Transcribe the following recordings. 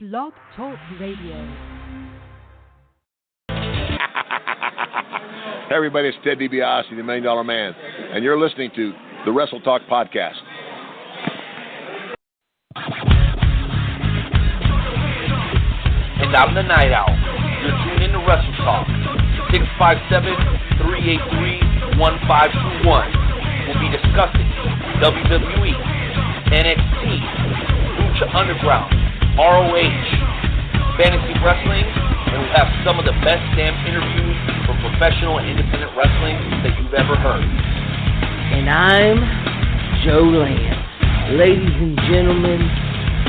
Blog Talk Radio. Hey everybody, it's Ted DiBiase, the $1 Million Man, and you're listening to the Wrestle Talk Podcast. And I'm the Night Owl. You're tuned in to Wrestle Talk. 657-383-1521. We'll be discussing WWE, NXT, Lucha Underground, ROH, fantasy wrestling, and we'll have some of the best damn interviews for professional and independent wrestling that you've ever heard. And I'm Joe Lance. Ladies and gentlemen,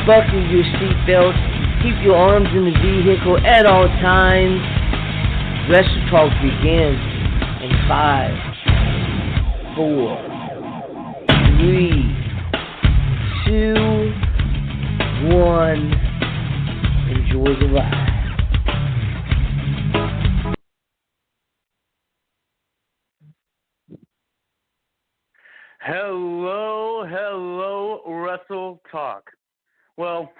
buckle your seatbelts, keep your arms in the vehicle at all times. Wrestle Talk begins in 5, 4, 3, 2, 1. Enjoy the ride. Hello, Wrestle Talk. Well,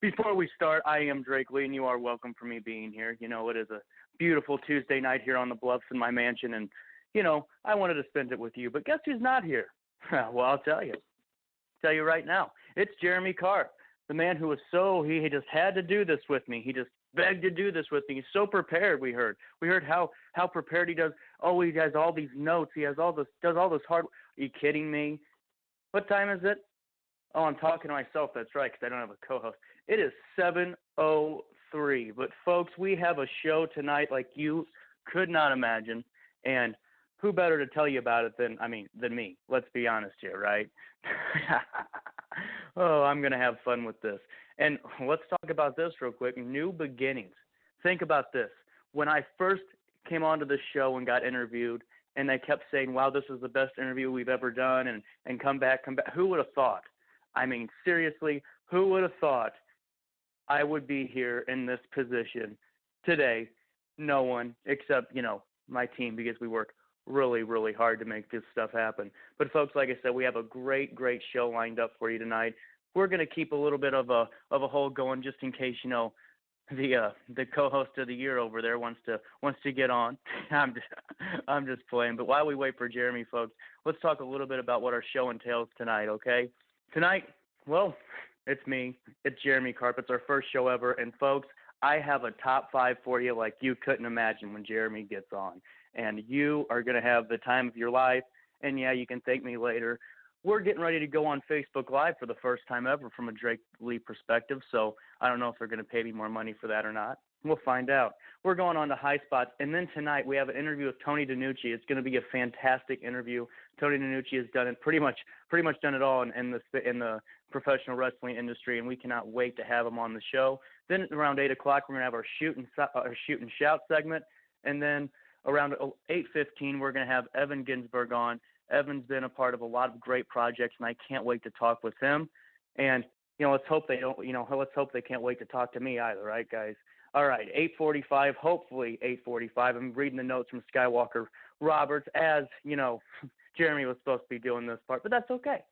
before we start, I am Drake Lee, and you are welcome for me being here. You know, it is a beautiful Tuesday night here on the Bluffs in my mansion, and, you know, I wanted to spend it with you. But guess who's not here? Well, I'll tell you. Right now. It's Jermey Carr, the man who was he just had to do this with me. He just begged to do this with me. He's so prepared, we heard. We heard how prepared he does. Oh, he has all these notes. He has all this, does all this hard. Are you kidding me? What time is it? Oh, I'm talking to myself. That's right, because I don't have a co-host. It is 7:03. But, folks, we have a show tonight like you could not imagine. And who better to tell you about it than me? Let's be honest here, right? Oh, I'm going to have fun with this. And let's talk about this real quick. New beginnings. Think about this. When I first came onto the show and got interviewed, and they kept saying, wow, this is the best interview we've ever done, and come back. Who would have thought? I mean, seriously, who would have thought I would be here in this position today? No one except, my team, because we work really, really hard to make this stuff happen. But, folks, like I said, we have a great, great show lined up for you tonight. We're going to keep a little bit of a hole going just in case, the co-host of the year over there wants to get on. I'm just playing. But while we wait for Jermey, folks, let's talk a little bit about what our show entails tonight, okay? Tonight, well, it's me. It's Jermey Carr. It's our first show ever. And, folks, I have a top 5 for you like you couldn't imagine when Jermey gets on. And you are going to have the time of your life. And, yeah, you can thank me later. We're getting ready to go on Facebook Live for the first time ever from a Drake Lee perspective. So I don't know if they're going to pay me more money for that or not. We'll find out. We're going on to High Spots. And then tonight we have an interview with Tony DeNucci. It's going to be a fantastic interview. Tony DeNucci has done it pretty much done it all in the professional wrestling industry, and we cannot wait to have him on the show. Then around 8 o'clock, we're going to have our shoot and shout segment. And then around 8:15, we're going to have Evan Ginzburg on. Evan's been a part of a lot of great projects, and I can't wait to talk with him. And, let's hope they can't wait to talk to me either, right, guys? All right, 8:45, hopefully 8:45. I'm reading the notes from Skywalker Roberts as, Jermey was supposed to be doing this part, but that's okay.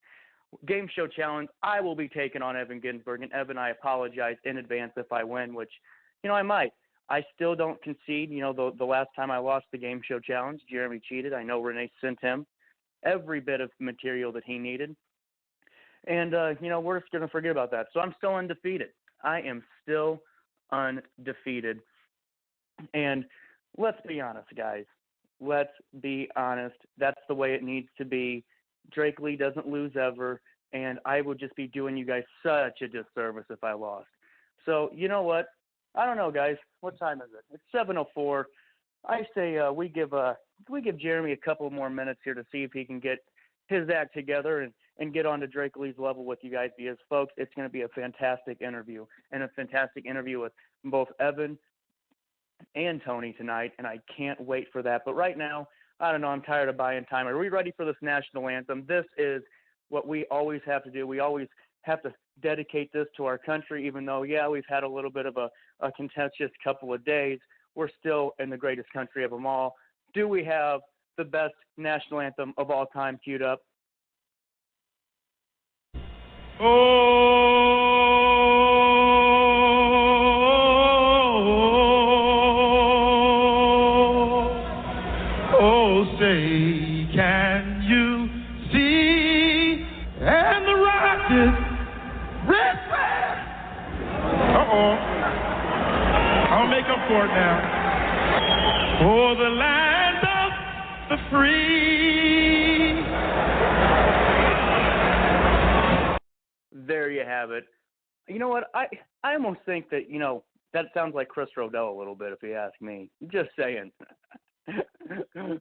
Game show challenge, I will be taking on Evan Ginzburg. And, Evan, I apologize in advance if I win, which, I might. I still don't concede. The last time I lost the game show challenge, Jermey cheated. I know Renee sent him every bit of material that he needed. And, we're just going to forget about that. So I'm still undefeated. I am still undefeated. And let's be honest, guys. Let's be honest. That's the way it needs to be. Drake Lee doesn't lose ever. And I would just be doing you guys such a disservice if I lost. So, you know what? I don't know, guys. What time is it? It's 7:04. I say we give Jermey a couple more minutes here to see if he can get his act together and get on to Drake Lee's level with you guys, because, folks, it's going to be a fantastic interview, and a fantastic interview with both Evan and Tony tonight, and I can't wait for that. But right now, I don't know, I'm tired of buying time. Are we ready for this national anthem? This is what we always have to do. We always have to dedicate this to our country, even though, yeah, we've had a little bit of a contentious couple of days. We're still in the greatest country of them all. Do we have the best national anthem of all time queued up? Oh! for. I'll make up for it now. For the land of the free. There you have it. You know what? I almost think that, that sounds like Chris Rodell a little bit, if you ask me. Just saying.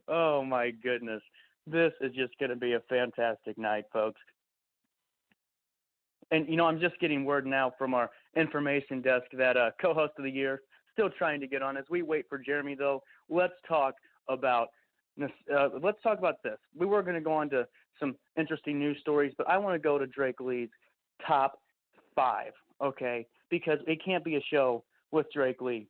Oh, my goodness. This is just going to be a fantastic night, folks. And, I'm just getting word now from our information desk that co-host of the year, still trying to get on. As we wait for Jermey, though, let's talk about this. We were going to go on to some interesting news stories, but I want to go to Drake Lee's top 5, okay? Because it can't be a show with Drake Lee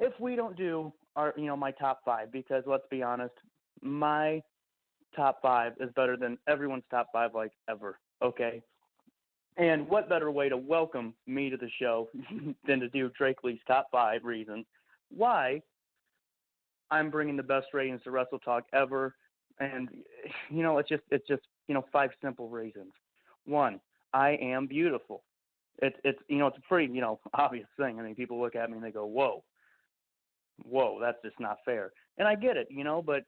if we don't do our, my top 5. Because let's be honest, my top 5 is better than everyone's top 5 like ever, okay? And what better way to welcome me to the show than to do Drake Lee's top 5 reasons why I'm bringing the best ratings to Wrestle Talk ever. And, it's just 5 simple reasons. 1, I am beautiful. It's it's a pretty, obvious thing. I mean, people look at me and they go, whoa, that's just not fair. And I get it, but,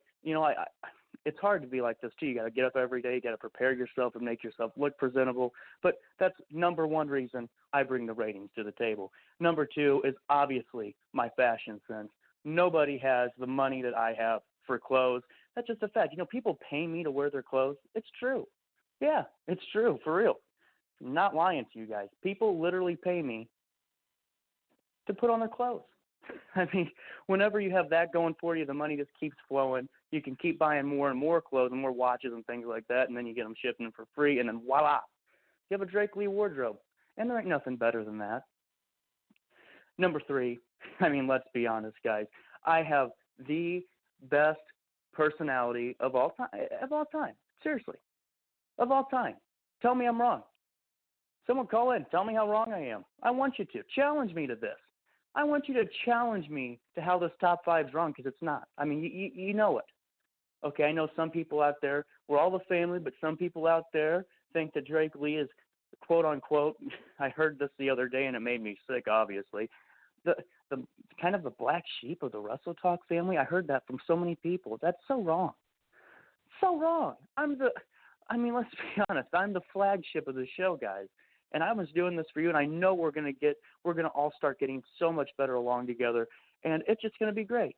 it's hard to be like this too. You got to get up every day. You got to prepare yourself and make yourself look presentable. But that's number 1 reason I bring the ratings to the table. Number 2 is obviously my fashion sense. Nobody has the money that I have for clothes. That's just a fact. People pay me to wear their clothes. It's true. Yeah, it's true, for real. I'm not lying to you guys. People literally pay me to put on their clothes. I mean, whenever you have that going for you, the money just keeps flowing. You can keep buying more and more clothes and more watches and things like that, and then you get them shipped in for free, and then voila, you have a Drake Lee wardrobe. And there ain't nothing better than that. Number 3, I mean, let's be honest, guys. I have the best personality of all time. Seriously. Of all time. Tell me I'm wrong. Someone call in. Tell me how wrong I am. I want you to. Challenge me to this. I want you to challenge me to how this top 5's wrong, because it's not. I mean, you know it. Okay, I know some people out there, we're all the family, but some people out there think that Drake Lee is, quote unquote, I heard this the other day and it made me sick, obviously, the kind of the black sheep of the Wrestle Talk family. I heard that from so many people. That's so wrong. So wrong. Let's be honest, I'm the flagship of the show, guys. And I was doing this for you, and I know we're going to all start getting so much better along together, and it's just going to be great.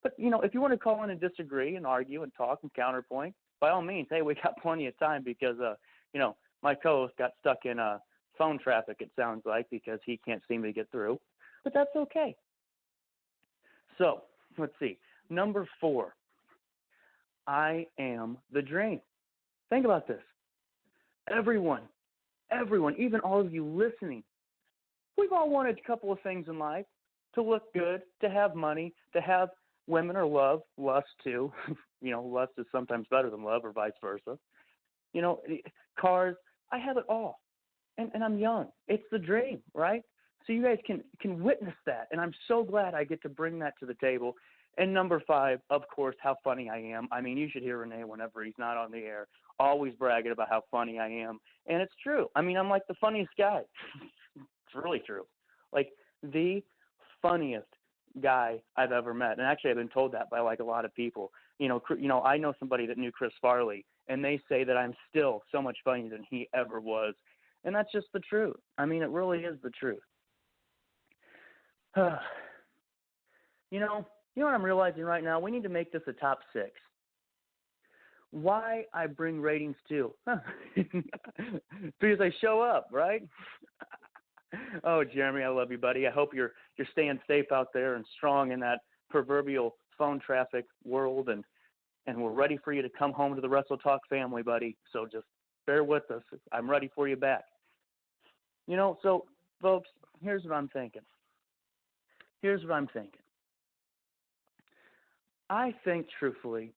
But, if you want to call in and disagree and argue and talk and counterpoint, by all means, hey, we got plenty of time because, my co-host got stuck in phone traffic, it sounds like, because he can't seem to get through. But that's okay. So, let's see. Number 4, I am the dream. Think about this. Everyone, even all of you listening, we've all wanted a couple of things in life: to look good, to have money, to have women or lust too. Lust is sometimes better than love, or vice versa. Cars. I have it all, and I'm young. It's the dream, right? So you guys can witness that, and I'm so glad I get to bring that to the table. And number 5, of course, how funny I am. I mean, you should hear Renee whenever he's not on the air, always bragging about how funny I am. And it's true. I mean, I'm like the funniest guy. It's really true. Like the funniest guy I've ever met. And actually, I've been told that by like a lot of people. I know somebody that knew Chris Farley, and they say that I'm still so much funnier than he ever was. And that's just the truth. I mean, it really is the truth. You know what I'm realizing right now? We need to make this a top 6. Why I bring ratings too? Because I show up, right? Oh, Jeremy, I love you, buddy. I hope you're staying safe out there and strong in that proverbial phone traffic world, and we're ready for you to come home to the Wrestle Talk family, buddy. So just bear with us. I'm ready for you back. So folks, here's what I'm thinking. I think, truthfully,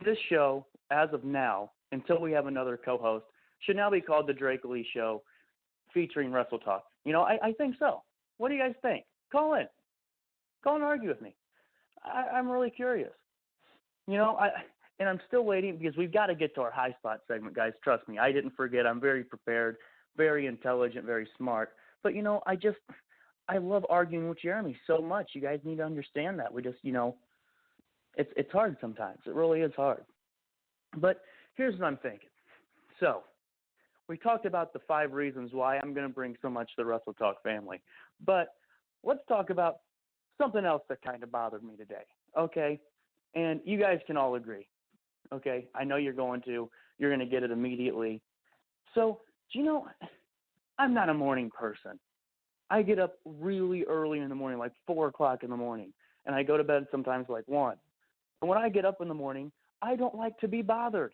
this show, as of now, until we have another co-host, should now be called The Drake Lee Show, featuring Wrestle Talk. I think so. What do you guys think? Call in. Call and argue with me. I'm really curious. And I'm still waiting because we've got to get to our high spot segment, guys. Trust me, I didn't forget. I'm very prepared, very intelligent, very smart. But, I love arguing with Jermey so much. You guys need to understand that. We just, it's hard sometimes. It really is hard. But here's what I'm thinking. So, we talked about the 5 reasons why I'm going to bring so much to the Wrestle Talk family. But let's talk about something else that kind of bothered me today, okay? And you guys can all agree, okay? I know you're going to get it immediately. So, I'm not a morning person. I get up really early in the morning, like 4 o'clock in the morning, and I go to bed sometimes like 1. And when I get up in the morning, I don't like to be bothered.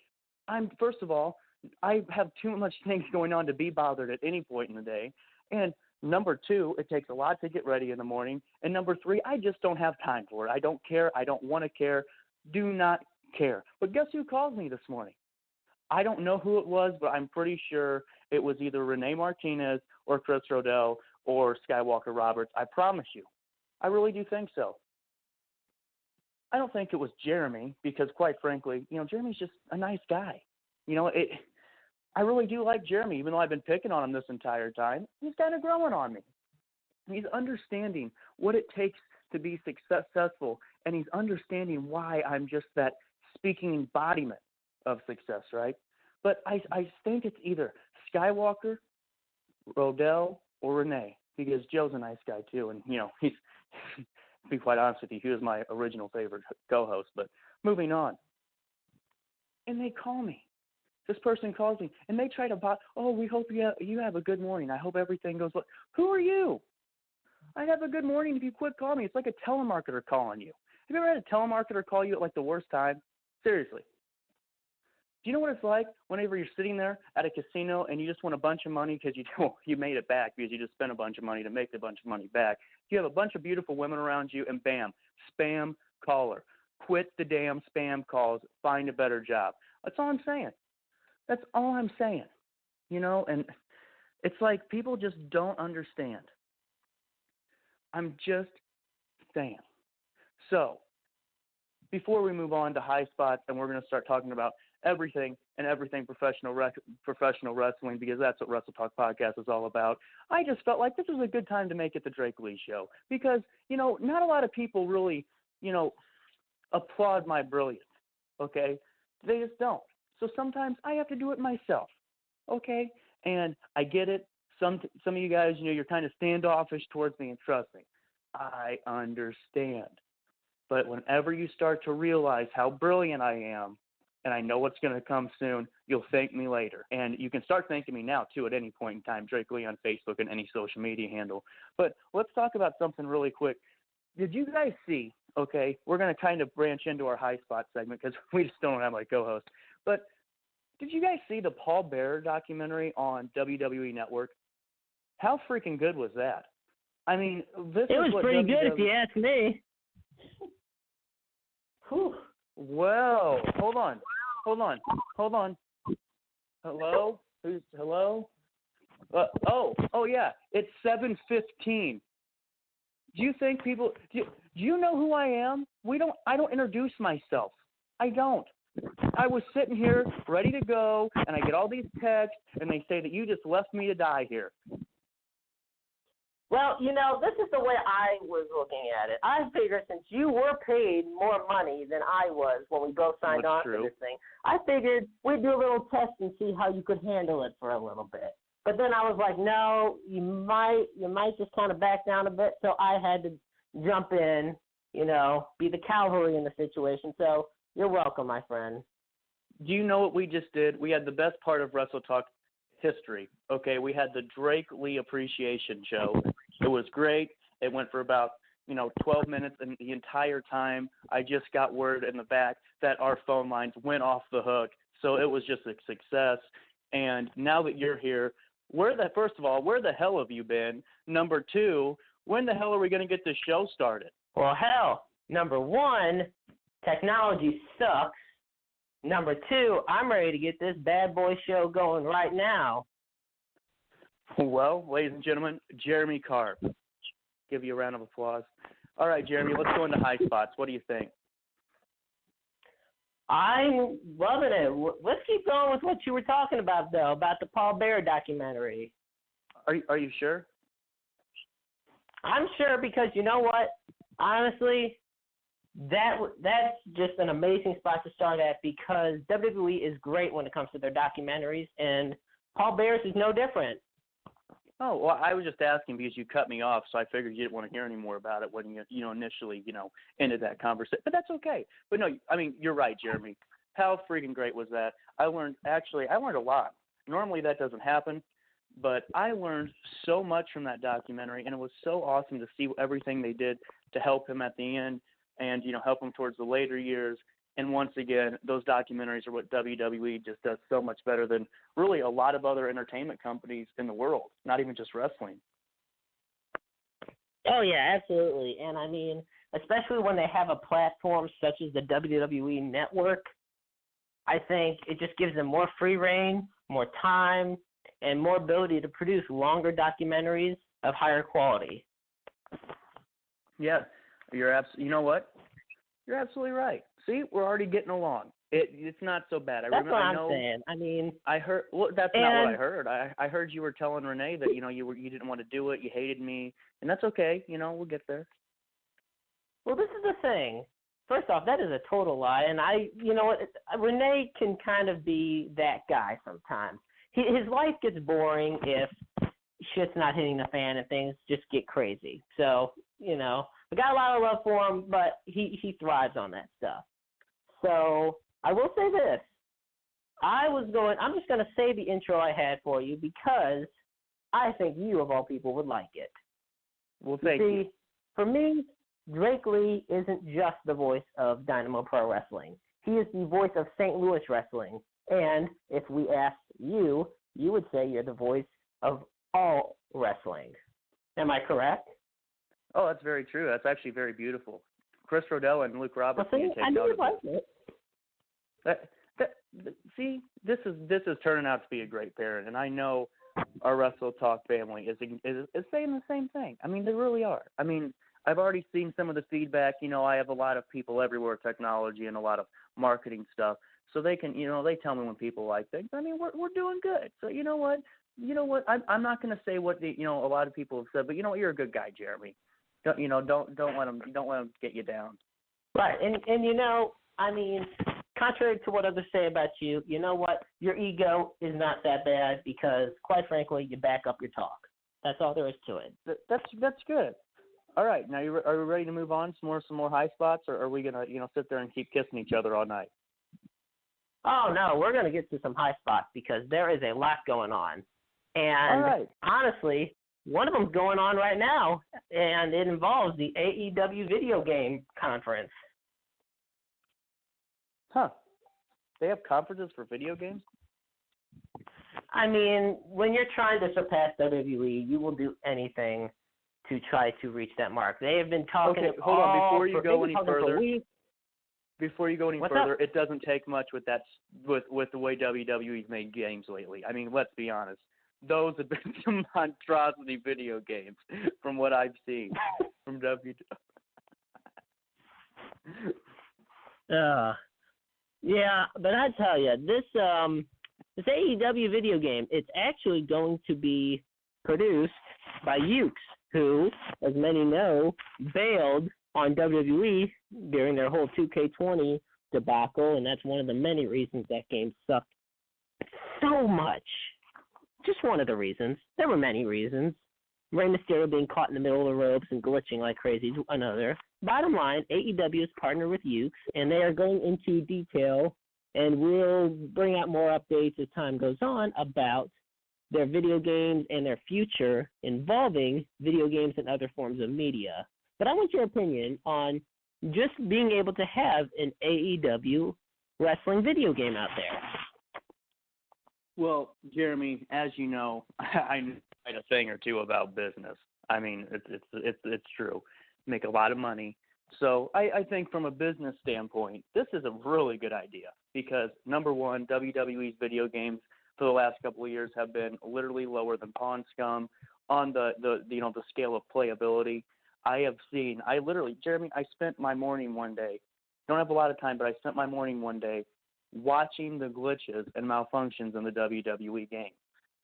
First of all, I have too much things going on to be bothered at any point in the day. And number 2, it takes a lot to get ready in the morning. And number 3, I just don't have time for it. I don't care. I don't want to care. Do not care. But guess who called me this morning? I don't know who it was, but I'm pretty sure it was either Renee Martinez or Chris Rodell or Skywalker Roberts. I promise you. I really do think so. I don't think it was Jermey because, quite frankly, Jermey's just a nice guy. I really do like Jermey, even though I've been picking on him this entire time. He's kind of growing on me. He's understanding what it takes to be successful, and he's understanding why I'm just that speaking embodiment of success, right? But I think it's either Skywalker, Rodell, or Renee, because Joe's a nice guy too, and he's to be quite honest with you, he was my original favorite co-host. But moving on, and they call me. This person calls me, and they try to we hope you have a good morning. I hope everything goes well. Who are you? I have a good morning if you quit calling me. It's like a telemarketer calling you. Have you ever had a telemarketer call you at like the worst time? Seriously. Do you know what it's like whenever you're sitting there at a casino and you just want a bunch of money because you made it back because you just spent a bunch of money to make a bunch of money back? You have a bunch of beautiful women around you, and bam, spam caller. Quit the damn spam calls. Find a better job. That's all I'm saying. That's all I'm saying. And it's like people just don't understand. I'm just saying. So, before we move on to high spots, and we're going to start talking about everything professional wrestling, because that's what Wrestle Talk Podcast is all about. I just felt like this was a good time to make it the Drake Lee Show because, not a lot of people really, applaud my brilliance, okay? They just don't. So sometimes I have to do it myself, okay? And I get it. Some of you guys, you're kind of standoffish towards me, and trust me, I understand. But whenever you start to realize how brilliant I am, and I know what's going to come soon, you'll thank me later. And you can start thanking me now, too, at any point in time. Drake Lee on Facebook and any social media handle. But let's talk about something really quick. Did you guys see, okay, we're going to kind of branch into our high spot segment because we just don't have my co-host. But did you guys see the Paul Bearer documentary on WWE Network? How freaking good was that? I mean, this it was pretty good if you ask me. Whew. Well, hold on. Hello? Hello? Oh yeah, it's 7:15. Do you think people? Do you know who I am? I don't introduce myself. I don't. I was sitting here ready to go, and I get all these texts, and they say that you just left me to die here. Well, this is the way I was looking at it. I figured since you were paid more money than I was when we both signed on to this thing, I figured we'd do a little test and see how you could handle it for a little bit. But then I was like, no, you might just kind of back down a bit. So I had to jump in, be the cavalry in the situation. So you're welcome, my friend. Do you know what we just did? We had the best part of Wrestle Talk history. Okay, we had the Drake Lee Appreciation Show. It was great. It went for about 12 minutes, and the entire time I just got word in the back that our phone lines went off the hook. So it was just a success. And now that you're here, first of all, where the hell have you been? Number 2, when the hell are we going to get this show started? Well, hell, number 1, technology sucks. Number 2, I'm ready to get this bad boy show going right now. Well, ladies and gentlemen, Jermey Carp. Give you a round of applause. All right, Jermey, let's go into high spots. What do you think? I'm loving it. Let's keep going with what you were talking about, though, about the Paul Bearer documentary. Are you sure? I'm sure because you know what? Honestly, that's just an amazing spot to start at because WWE is great when it comes to their documentaries, and Paul Bear's is no different. Oh, well, I was just asking because you cut me off, so I figured you didn't want to hear any more about it when you initially, ended that conversation. But that's okay. But no, I mean, you're right, Jeremy. How freaking great was that? I learned a lot. Normally that doesn't happen, but I learned so much from that documentary, and it was so awesome to see everything they did to help him at the end and, help him towards the later years. And once again, those documentaries are what WWE just does so much better than really a lot of other entertainment companies in the world, not even just wrestling. Oh, yeah, absolutely. And, I mean, especially when they have a platform such as the WWE Network, I think it just gives them more free reign, more time, and more ability to produce longer documentaries of higher quality. Yeah, you know what? You're absolutely right. See, we're already getting along. It's not so bad. That's what I'm saying. I mean, I heard. Well, that's not what I heard. I heard you were telling Renee that you didn't want to do it. You hated me, and that's okay. We'll get there. Well, this is the thing. First off, that is a total lie, and Renee can kind of be that guy sometimes. His life gets boring if shit's not hitting the fan and things just get crazy. So, we got a lot of love for him, but he thrives on that stuff. So I will say this. I'm just going to say the intro I had for you because I think you, of all people, would like it. Well, thank you. For me, Drake Lee isn't just the voice of Dynamo Pro Wrestling. He is the voice of St. Louis Wrestling. And if we asked you, you would say you're the voice of all wrestling. Am I correct? Oh, that's very true. That's actually very beautiful. Chris Rodell and Luke Robertson can take note of it. See, this is turning out to be a great pairing, and I know our Wrestle Talk family is saying the same thing. I mean, they really are. I mean, I've already seen some of the feedback. I have a lot of people everywhere, technology and a lot of marketing stuff, so they can, they tell me when people like things. I mean, we're doing good. So you know what? I'm not going to say what a lot of people have said, but you're a good guy, Jeremy. Don't let them get you down. Right, and I mean, contrary to what others say about you, you know what? Your ego is not that bad because, quite frankly, you back up your talk. That's all there is to it. That's good. All right, now are we ready to move on? Some more high spots, or are we gonna sit there and keep kissing each other all night? Oh no, we're gonna get to some high spots because there is a lot going on, and honestly, one of them's going on right now, and it involves the AEW video game conference. Huh? They have conferences for video games? I mean, when you're trying to surpass WWE, you will do anything to try to reach that mark. They have been talking. Okay, hold on. Before you go any further, it doesn't take much with the way WWE's made games lately. I mean, let's be honest. Those have been some monstrosity video games from what I've seen from WWE. Yeah, but I tell you, this AEW video game, it's actually going to be produced by Ukes, who, as many know, bailed on WWE during their whole 2K20 debacle, and that's one of the many reasons that game sucked so much. Just one of the reasons. There were many reasons. Rey Mysterio being caught in the middle of the ropes and glitching like crazy is another. Bottom line, AEW is partnered with Ukes, and they are going into detail, and we'll bring out more updates as time goes on about their video games and their future involving video games and other forms of media. But I want your opinion on just being able to have an AEW wrestling video game out there. Well, Jeremy, as you know, I know a thing or two about business. I mean, it's true. Make a lot of money. So I think from a business standpoint, this is a really good idea because, number one, WWE's video games for the last couple of years have been literally lower than Pawn Scum on the scale of playability. Jeremy, I spent my morning one day, don't have a lot of time, but I spent my morning one day watching the glitches and malfunctions in the WWE game.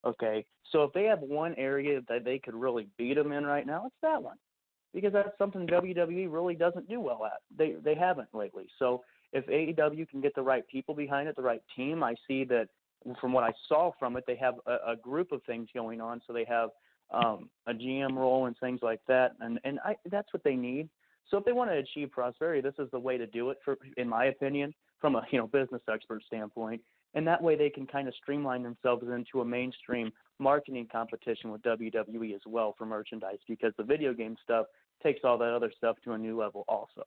Okay, so if they have one area that they could really beat them in right now, it's that one, because that's something WWE really doesn't do well at. They haven't lately. So if AEW can get the right people behind it, the right team, I see that from what I saw from it, they have a group of things going on. So they have a GM role and things like that, and that's what they need. So if they want to achieve prosperity, this is the way to do it, in my opinion, from a business expert standpoint. And that way they can kind of streamline themselves into a mainstream marketing competition with WWE as well for merchandise, because the video game stuff takes all that other stuff to a new level also.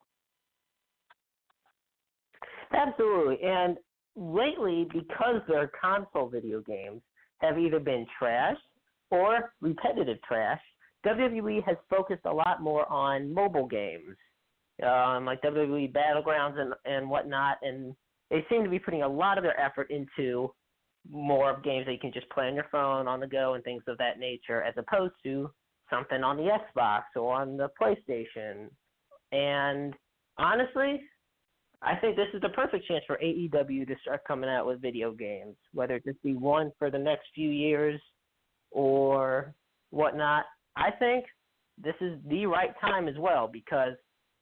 Absolutely. And lately, because their console video games have either been trash or repetitive trash, WWE has focused a lot more on mobile games, like WWE Battlegrounds and whatnot, and they seem to be putting a lot of their effort into more of games that you can just play on your phone, on the go, and things of that nature, as opposed to something on the Xbox or on the PlayStation. And honestly, I think this is the perfect chance for AEW to start coming out with video games, whether it just be one for the next few years or whatnot. I think this is the right time as well, because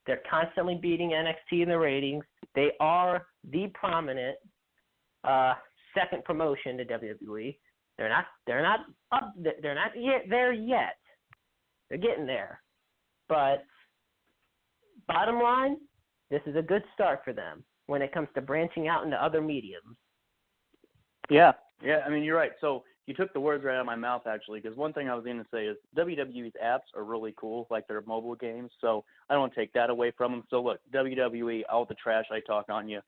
they're constantly beating NXT in the ratings. They are the prominent second promotion to WWE. They're not up. They're not there yet. They're getting there. But bottom line, this is a good start for them when it comes to branching out into other mediums. Yeah. I mean, you're right. So you took the words right out of my mouth, actually, because one thing I was going to say is WWE's apps are really cool, like their mobile games, so I don't want to take that away from them. So, look, WWE, all the trash I talk on you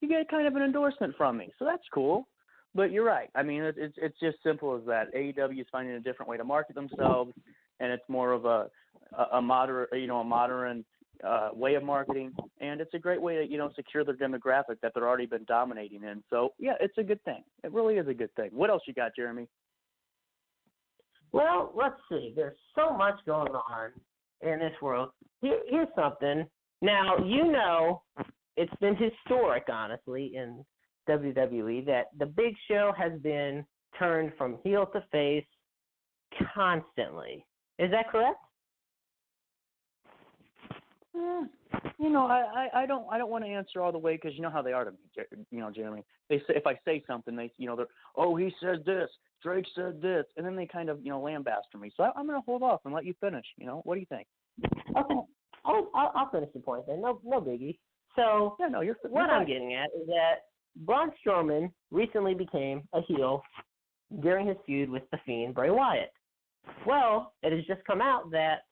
get kind of an endorsement from me, so that's cool. But you're right. I mean, it's just simple as that. AEW is finding a different way to market themselves, and it's more of a modern way of marketing, and it's a great way to secure their demographic that they've already been dominating in. So yeah, it's a good thing. It really is a good thing. What else you got, Jeremy? Well, let's see. There's so much going on in this world. Here's something. Now, it's been historic, honestly, in WWE that the Big Show has been turned from heel to face constantly. Is that correct? I don't want to answer all the way, because you know how they are to me, Jeremy. They say, if I say something, they're, he said this, Drake said this, and then they kind of, lambaster me. So I'm going to hold off and let you finish. What do you think? Okay, I'll finish the point then. No biggie. So yeah, no, what I'm getting at is that Braun Strowman recently became a heel during his feud with the Fiend Bray Wyatt. Well, it has just come out that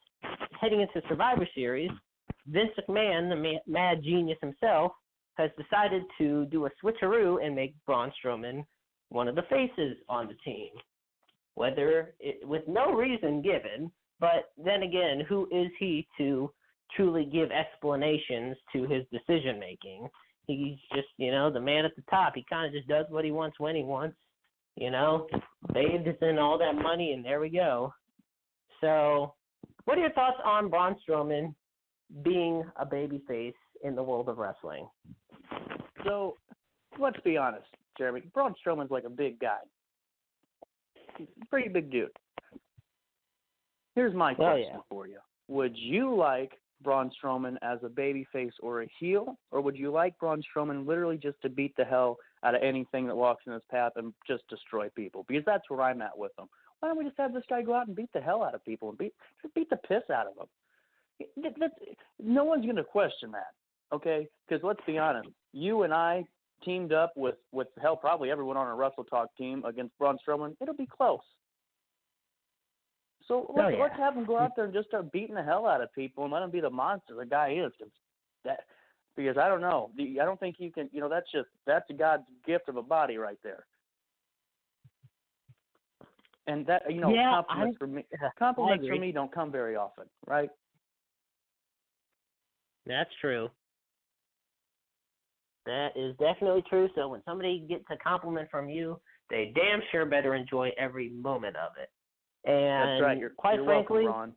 heading into Survivor Series, Vince McMahon, the mad genius himself, has decided to do a switcheroo and make Braun Strowman one of the faces on the team. With no reason given, but then again, who is he to truly give explanations to his decision-making? He's just, the man at the top. He kind of just does what he wants when he wants, bathed us in all that money, and there we go. So, what are your thoughts on Braun Strowman being a babyface in the world of wrestling? So, let's be honest, Jeremy. Braun Strowman's like a big guy. He's a pretty big dude. Here's my question for you. Would you like Braun Strowman as a babyface or a heel, or would you like Braun Strowman literally just to beat the hell out of anything that walks in his path and just destroy people? Because that's where I'm at with him. Why don't we just have this guy go out and beat the hell out of people and just beat the piss out of them? No one's going to question that, okay? Because let's be honest, you and I teamed up with hell, probably everyone on our Wrestle Talk team against Braun Strowman. It'll be close. So let's have him go out there and just start beating the hell out of people and let him be the monster the guy is. Because I don't know. I don't think you can, that's God's gift of a body right there. And that, compliments for me don't come very often, right? That's true. That is definitely true. So when somebody gets a compliment from you, they damn sure better enjoy every moment of it. And that's right. You're frankly, welcome, Ron.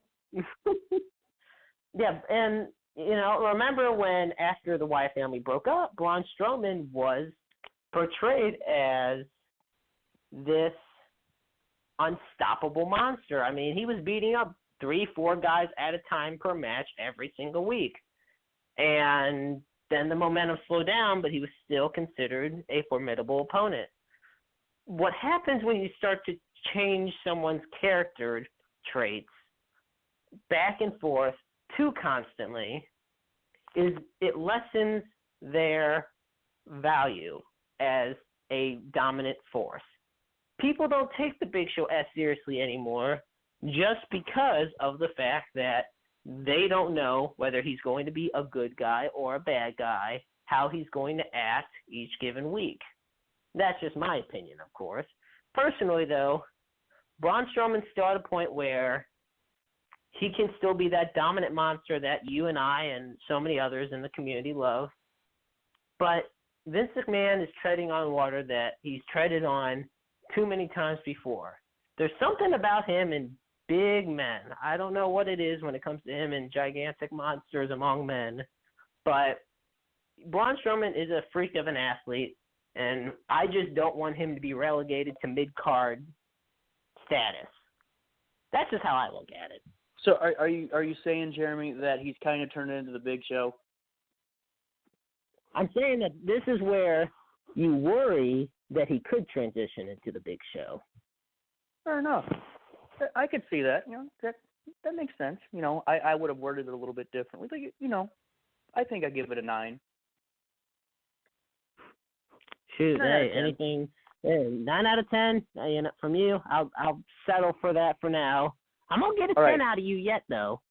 Yeah, and remember when after the Wyatt family broke up, Braun Strowman was portrayed as this unstoppable monster. I mean, he was beating up 3-4 guys at a time per match every single week. And then the momentum slowed down, but he was still considered a formidable opponent. What happens when you start to change someone's character traits back and forth too constantly is it lessens their value as a dominant force. People don't take the Big Show as seriously anymore just because of the fact that they don't know whether he's going to be a good guy or a bad guy, how he's going to act each given week. That's just my opinion, of course. Personally, though, Braun Strowman's still at a point where he can still be that dominant monster that you and I and so many others in the community love. But Vince McMahon is treading on water that he's treaded on too many times before. There's something about him and big men. I don't know what it is when it comes to him and gigantic monsters among men, but Braun Strowman is a freak of an athlete, and I just don't want him to be relegated to mid-card status. That's just how I look at it. So are you saying, Jeremy, that he's kind of turned into the Big Show? I'm saying that this is where you worry that he could transition into the Big Show. Fair enough. I could see that. That makes sense. I would have worded it a little bit differently. But, I think I give it a 9. Shoot, hey, anything? 9 out of 10. From you, I'll settle for that for now. I'm gonna get a 10 out of you yet, though.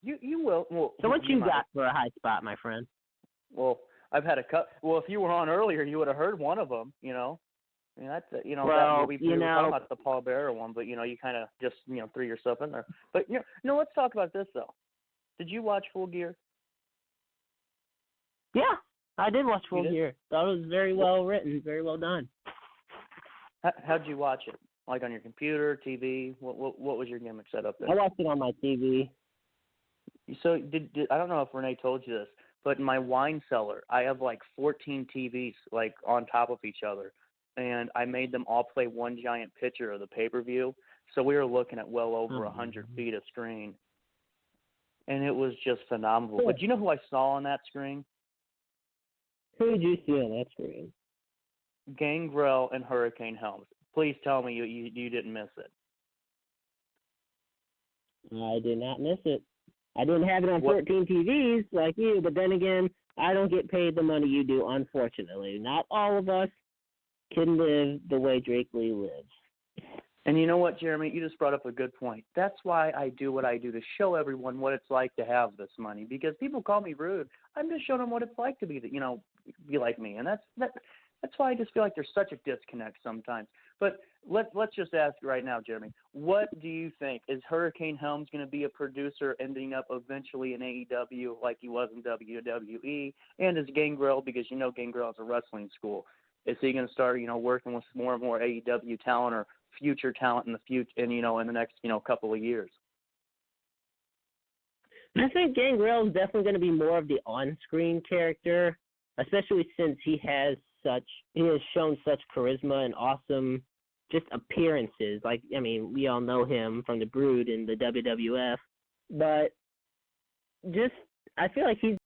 You will. Well, so what you got for a high spot, my friend? Well, I've had a cut. Well, if you were on earlier, you would have heard one of them. I mean, that's we were talking about the Paul Bearer one, but you kind of just threw yourself in there. But let's talk about this though. Did you watch Full Gear? Yeah, I did watch Full Gear. Thought it was very well written, very well done. How'd you watch it? Like on your computer, TV? What was your gimmick set up there? I watched it on my TV. So I don't know if Renee told you this, but in my wine cellar, I have like 14 TVs like on top of each other, and I made them all play one giant picture of the pay-per-view. So we were looking at well over 100 feet of screen, and it was just phenomenal. But do you know who I saw on that screen? Who did you see on that screen? Gangrel and Hurricane Helms. Please tell me you didn't miss it. I did not miss it. I didn't have it on 14 TVs like you, but then again, I don't get paid the money you do, unfortunately. Not all of us can live the way Drake Lee lives. And you know what, Jeremy? You just brought up a good point. That's why I do what I do, to show everyone what it's like to have this money. Because people call me rude. I'm just showing them what it's like to be like me. And that's why I just feel like there's such a disconnect sometimes. But let's just ask right now, Jeremy, what do you think? Is Hurricane Helms going to be a producer ending up eventually in AEW like he was in WWE? And is Gangrel, because Gangrel is a wrestling school, is he going to start, working with more and more AEW talent or future talent in the future, in the next, couple of years? I think Gangrel is definitely going to be more of the on-screen character, especially since he has shown such charisma and awesome just appearances. We all know him from the Brood in the WWF, but I feel like he's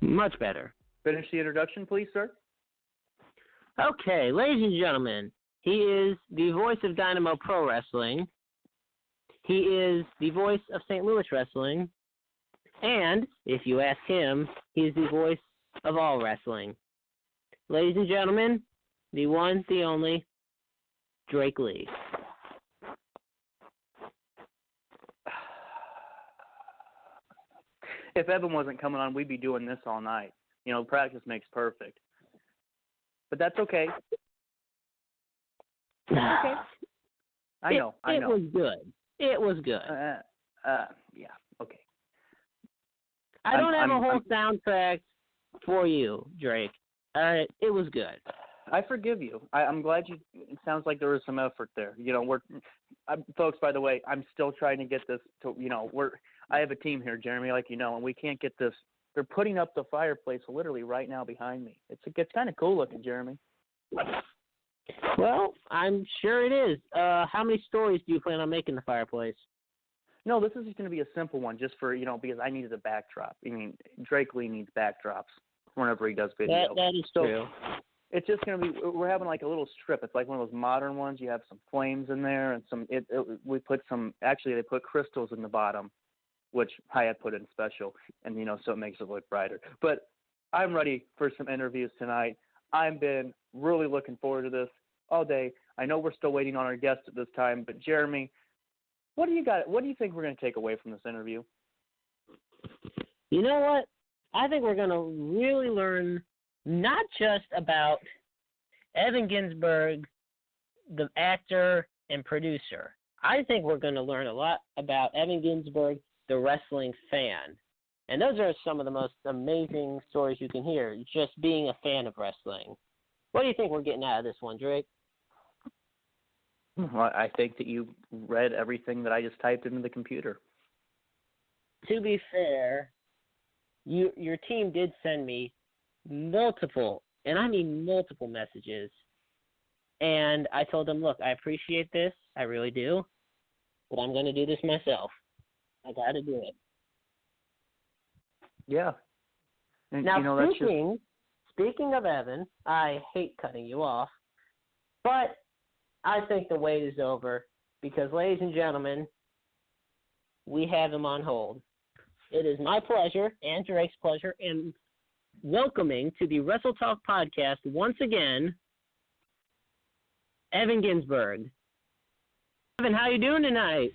Much better. Finish the introduction, please, sir. Okay, ladies and gentlemen, he is the voice of Dynamo Pro Wrestling. He is the voice of St. Louis Wrestling. And, if you ask him, he is the voice of all wrestling. Ladies and gentlemen, the one, the only, Drake Lee. If Evan wasn't coming on, we'd be doing this all night. You know, practice makes perfect. But that's okay. Okay. I know. It was good. It was good. Yeah, okay. I don't have a whole soundtrack for you, Drake. All right, it was good. I forgive you. I'm glad you. It sounds like there was some effort there. You know, folks. By the way, I'm still trying to get this to. You know, I have a team here, Jeremy, like you know, and we can't get this. They're putting up the fireplace literally right now behind me. It's kind of cool looking, Jeremy. Well, I'm sure it is. How many stories do you plan on making the fireplace? No, this is just going to be a simple one, just for because I needed a backdrop. I mean, Drake Lee needs backdrops whenever he does video. That is true. It's just going to be. We're having like a little strip. It's like one of those modern ones. You have some flames in there, and we put some. Actually, they put crystals in the bottom, which I had put in special, and so it makes it look brighter. But I'm ready for some interviews tonight. I've been really looking forward to this all day. I know we're still waiting on our guest at this time, but Jeremy, what do you got? What do you think we're going to take away from this interview? You know what? I think we're going to really learn not just about Evan Ginzburg, the actor and producer. I think we're going to learn a lot about Evan Ginzburg, the wrestling fan. And those are some of the most amazing stories you can hear, just being a fan of wrestling. What do you think we're getting out of this one, Drake? Well, I think that you read everything that I just typed into the computer. To be fair, your team did send me multiple, and I mean multiple messages. And I told them, look, I appreciate this. I really do. But I'm going to do this myself. I got to do it. Yeah. And, now, speaking of Evan, I hate cutting you off, but I think the wait is over because, ladies and gentlemen, we have him on hold. It is my pleasure and Drake's pleasure in welcoming to the Wrestle Talk podcast once again, Evan Ginzburg. Evan, how you doing tonight?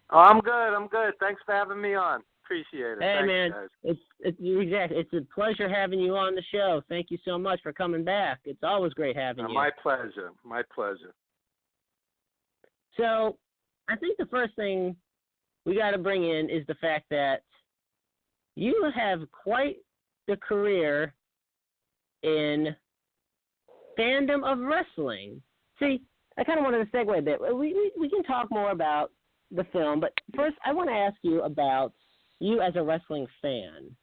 Oh, I'm good. Thanks for having me on. Appreciate it. Hey, thanks, man, guys. It's a pleasure having you on the show. Thank you so much for coming back. It's always great having you. My pleasure. So, I think the first thing we got to bring in is the fact that you have quite the career in fandom of wrestling. See, I kind of wanted to segue a bit. We can talk more about the film, but first I want to ask you about you as a wrestling fan.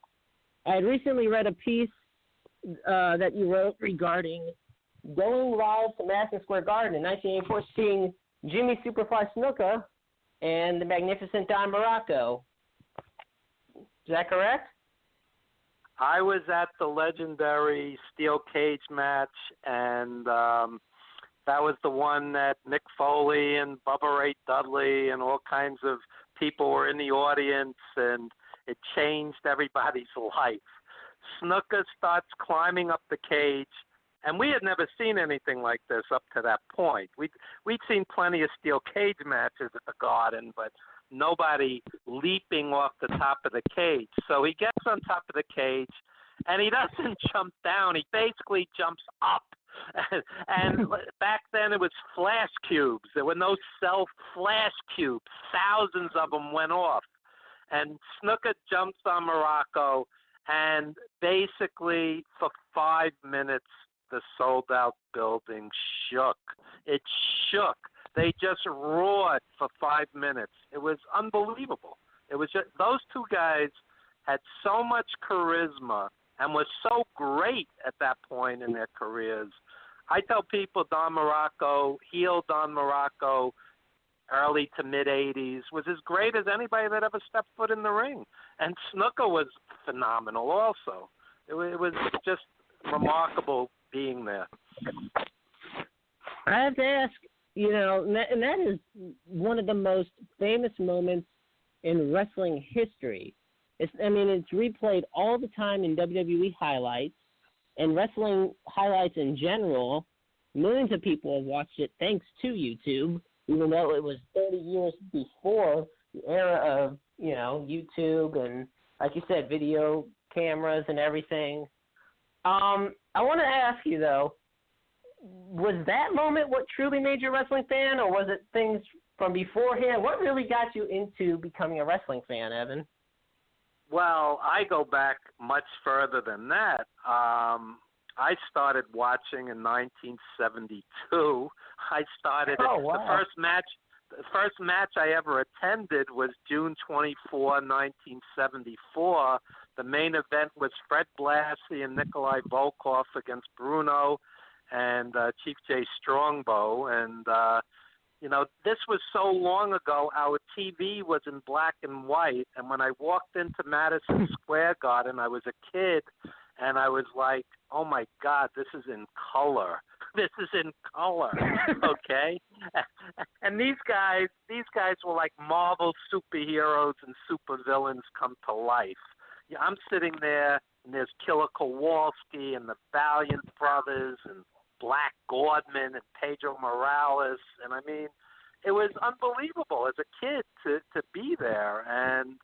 I had recently read a piece that you wrote regarding going live to Madison Square Garden in 1984, seeing Jimmy Superfly Snuka and the magnificent Don Morocco. Is that correct? I was at the legendary steel cage match, and that was the one that Mick Foley and Bubba Ray Dudley and all kinds of people were in the audience, and it changed everybody's life. Snuka starts climbing up the cage, and we had never seen anything like this up to that point. We'd seen plenty of steel cage matches at the Garden, but nobody leaping off the top of the cage. So he gets on top of the cage, and he doesn't jump down. He basically jumps up. And back then it was flash cubes. There were no self-flash cubes. Thousands of them went off. And Snuka jumps on Morocco, and basically for 5 minutes the sold-out building shook. It shook. They just roared for 5 minutes. It was unbelievable. It was just, those two guys had so much charisma and was so great at that point in their careers. I tell people Don Morocco, heel Don Morocco, early to mid-'80s, was as great as anybody that ever stepped foot in the ring. And Snuka was phenomenal also. It was just remarkable being there. I have to ask, and that is one of the most famous moments in wrestling history. It's replayed all the time in WWE highlights and wrestling highlights in general. Millions of people have watched it thanks to YouTube, even though it was 30 years before the era of, YouTube and, like you said, video cameras and everything. I want to ask you, though, was that moment what truly made you a wrestling fan, or was it things from beforehand? What really got you into becoming a wrestling fan, Evan? Well, I go back much further than that. I started watching in 1972. I started the first match I ever attended was June 24, 1974. The main event was Fred Blassie and Nikolai Volkov against Bruno and Chief Jay Strongbow. And, this was so long ago, our TV was in black and white. And when I walked into Madison Square Garden, I was a kid, and I was like, oh, my God, this is in color. This is in color, okay? And these guys were like Marvel superheroes and supervillains come to life. Yeah, I'm sitting there, and there's Killer Kowalski and the Valiant Brothers and Black Gordman and Pedro Morales. And, it was unbelievable as a kid to be there. And,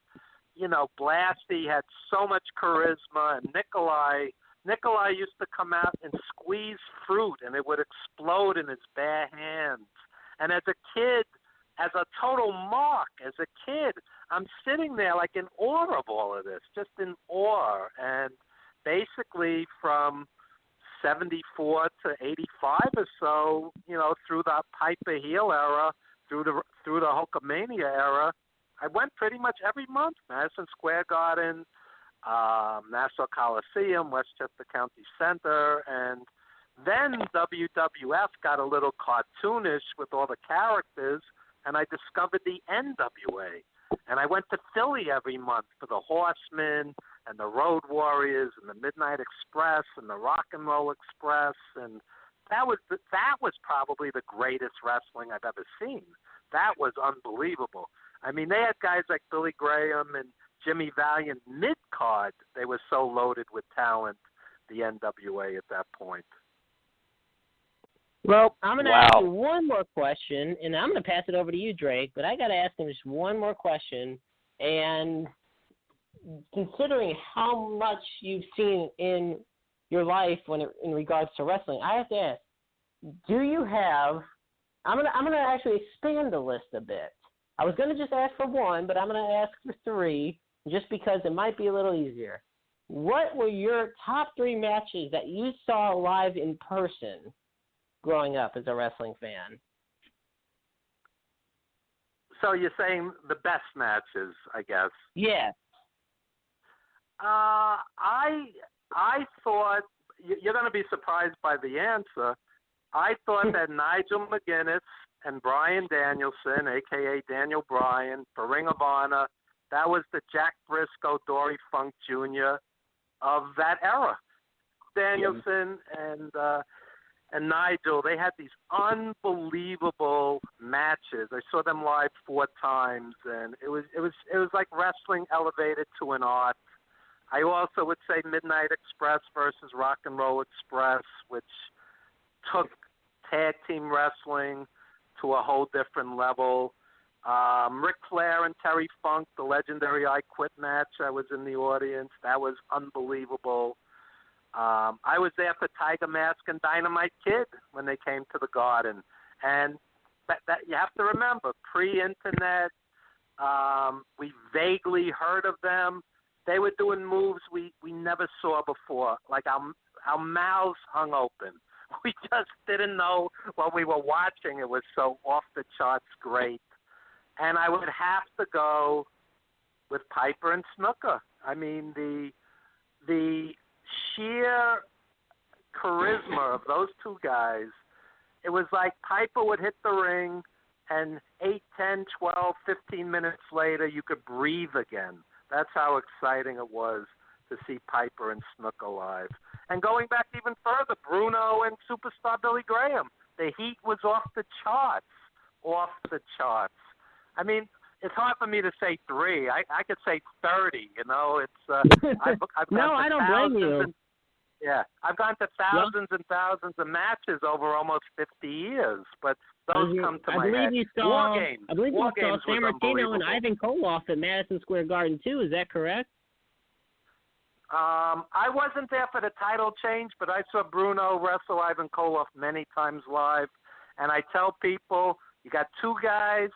Blassie had so much charisma, and Nikolai used to come out and squeeze fruit, and it would explode in his bare hands. And as a kid, as a total mark, as a kid, I'm sitting there like in awe of all of this, just in awe. And basically from 74 to 85 or so, through the Piper heel era, through the Hulkamania era, I went pretty much every month. Madison Square Garden, Nassau Coliseum, Westchester County Center, and then WWF got a little cartoonish with all the characters, and I discovered the NWA. And I went to Philly every month for the Horsemen and the Road Warriors and the Midnight Express and the Rock and Roll Express, and that was probably the greatest wrestling I've ever seen. That was unbelievable. They had guys like Billy Graham and Jimmy Valiant mid-card. They were so loaded with talent, the NWA at that point. Well, I'm going to ask you one more question, and I'm going to pass it over to you, Drake, but I got to ask him just one more question. And considering how much you've seen in your life in regards to wrestling, I have to ask, do you have – I'm gonna actually expand the list a bit. I was going to just ask for one, but I'm going to ask for three just because it might be a little easier. What were your top three matches that you saw live in person growing up as a wrestling fan? So you're saying the best matches, I guess? Yeah. I thought – you're going to be surprised by the answer. I thought that Nigel McGuinness and Bryan Danielson, a.k.a. Daniel Bryan, for Ring of Honor, that was the Jack Briscoe, Dory Funk Jr. of that era. Danielson and Nigel, they had these unbelievable matches. I saw them live 4 times, and it was like wrestling elevated to an art. I also would say Midnight Express versus Rock and Roll Express, which took tag team wrestling to a whole different level. Ric Flair and Terry Funk, the legendary I Quit match, I was in the audience. That was unbelievable. I was there for Tiger Mask and Dynamite Kid when they came to the Garden. And that you have to remember, pre-internet, we vaguely heard of them. They were doing moves we never saw before, like our mouths hung open. We just didn't know what we were watching. It was so off the charts great. And I would have to go with Piper and Snuka. The sheer charisma of those two guys, it was like Piper would hit the ring, and 8, 10, 12, 15 minutes later, you could breathe again. That's how exciting it was. to see Piper and Snook alive. And going back even further, Bruno and superstar Billy Graham. The heat was off the charts. Off the charts. I mean, it's hard for me to say 3. I could say 30. You know, it's I've no, I don't blame you. I've gone to thousands and thousands of matches over almost 50 years, but those come to my head. War Games. I believe you saw Games San Martino and Ivan Koloff at Madison Square Garden too. Is that correct? I wasn't there for the title change, but I saw Bruno wrestle Ivan Koloff many times live, and I tell people, you got 2 guys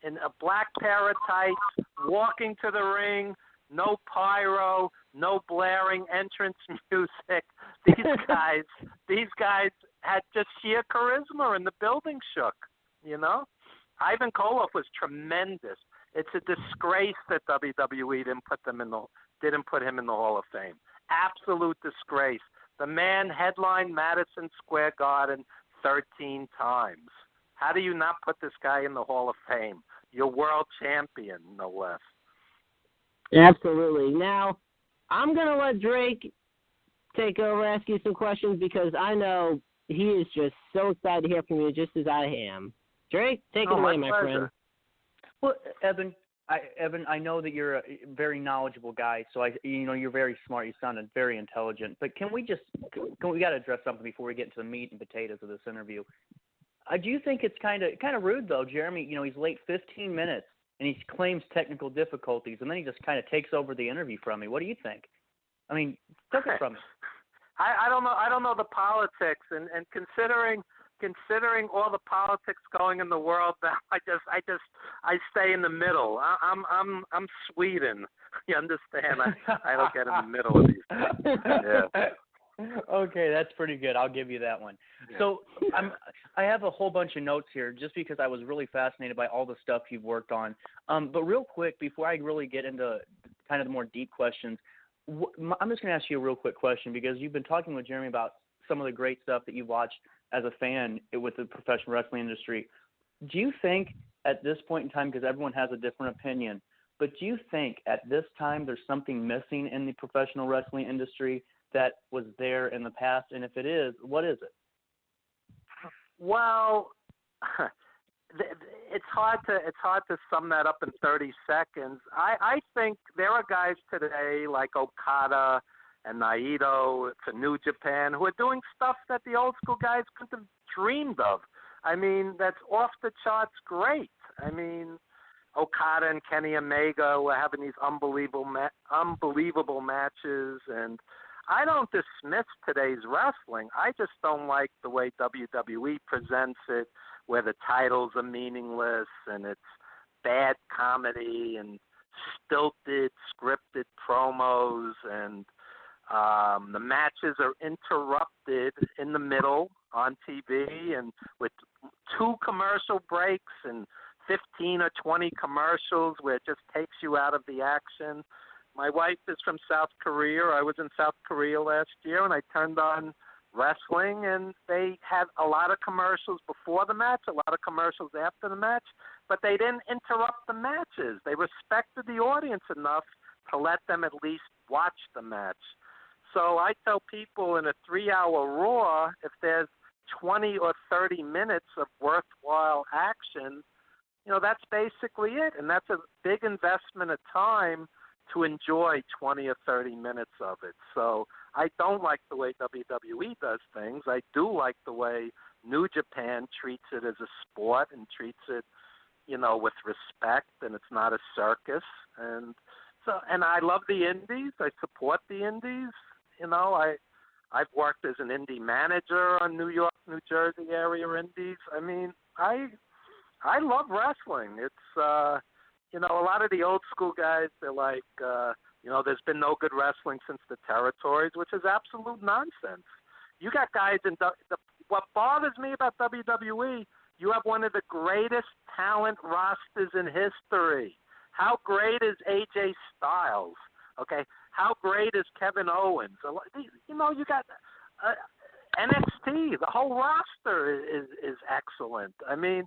in a black pair of tights walking to the ring, no pyro, no blaring entrance music. These guys had just sheer charisma, and the building shook. You know, Ivan Koloff was tremendous. It's a disgrace that WWE didn't put him in the Hall of Fame. Absolute disgrace. The man headlined Madison Square Garden 13 times. How do you not put this guy in the Hall of Fame? You're world champion, no less. Absolutely. Now, I'm going to let Drake take over, ask you some questions, because I know he is just so excited to hear from you, just as I am. Drake, take it away, my friend. Well, Evan, I know that you're a very knowledgeable guy, so you're very smart. You sounded very intelligent. But we got to address something before we get into the meat and potatoes of this interview? Do you think it's kind of rude though, Jeremy? You know, he's late 15 minutes and he claims technical difficulties, and then he just kind of takes over the interview from me. What do you think? I mean, took it from me. I don't know. I don't know the politics, and considering all the politics going in the world now, I stay in the middle. I'm Sweden. You understand? I don't get in the middle of these things. Yeah. Okay, that's pretty good. I'll give you that one. Yeah. So I have a whole bunch of notes here just because I was really fascinated by all the stuff you've worked on. But real quick, before I really get into kind of the more deep questions, I'm just going to ask you a real quick question because you've been talking with Jeremy about some of the great stuff that you've watched as a fan with the professional wrestling industry. Do you think at this point in time, because everyone has a different opinion, but do you think at this time there's something missing in the professional wrestling industry that was there in the past? And if it is, what is it? Well, it's hard to sum that up in 30 seconds. I think there are guys today like Okada and Naito for New Japan who are doing stuff that the old school guys couldn't have dreamed of. I mean, that's off the charts great. I mean, Okada and Kenny Omega were having these unbelievable matches, and I don't dismiss today's wrestling. I just don't like the way WWE presents it, where the titles are meaningless and it's bad comedy and stilted, scripted promos, and the matches are interrupted in the middle on TV and with 2 commercial breaks and 15 or 20 commercials where it just takes you out of the action. My wife is from South Korea. I was in South Korea last year, and I turned on wrestling, and they had a lot of commercials before the match, a lot of commercials after the match, but they didn't interrupt the matches. They respected the audience enough to let them at least watch the match. So I tell people in a 3-hour Raw, if there's 20 or 30 minutes of worthwhile action, that's basically it, and that's a big investment of time to enjoy 20 or 30 minutes of it. So I don't like the way WWE does things. I do like the way New Japan treats it as a sport and treats it, with respect, and it's not a circus. And I love the indies. I support the indies. I've worked as an indie manager on New York, New Jersey area indies. I mean, I love wrestling. It's a lot of the old school guys, they're like, there's been no good wrestling since the territories, which is absolute nonsense. You got guys what bothers me about WWE, you have one of the greatest talent rosters in history. How great is AJ Styles? Okay, how great is Kevin Owens? You got NXT. The whole roster is excellent. I mean,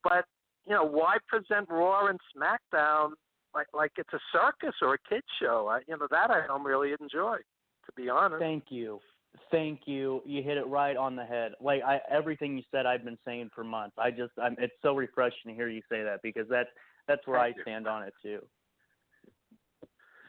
but why present Raw and SmackDown like it's a circus or a kid show. That I don't really enjoy, to be honest. Thank you. You hit it right on the head. Like everything you said, I've been saying for months. It's so refreshing to hear you say that, because that's where I stand on it too.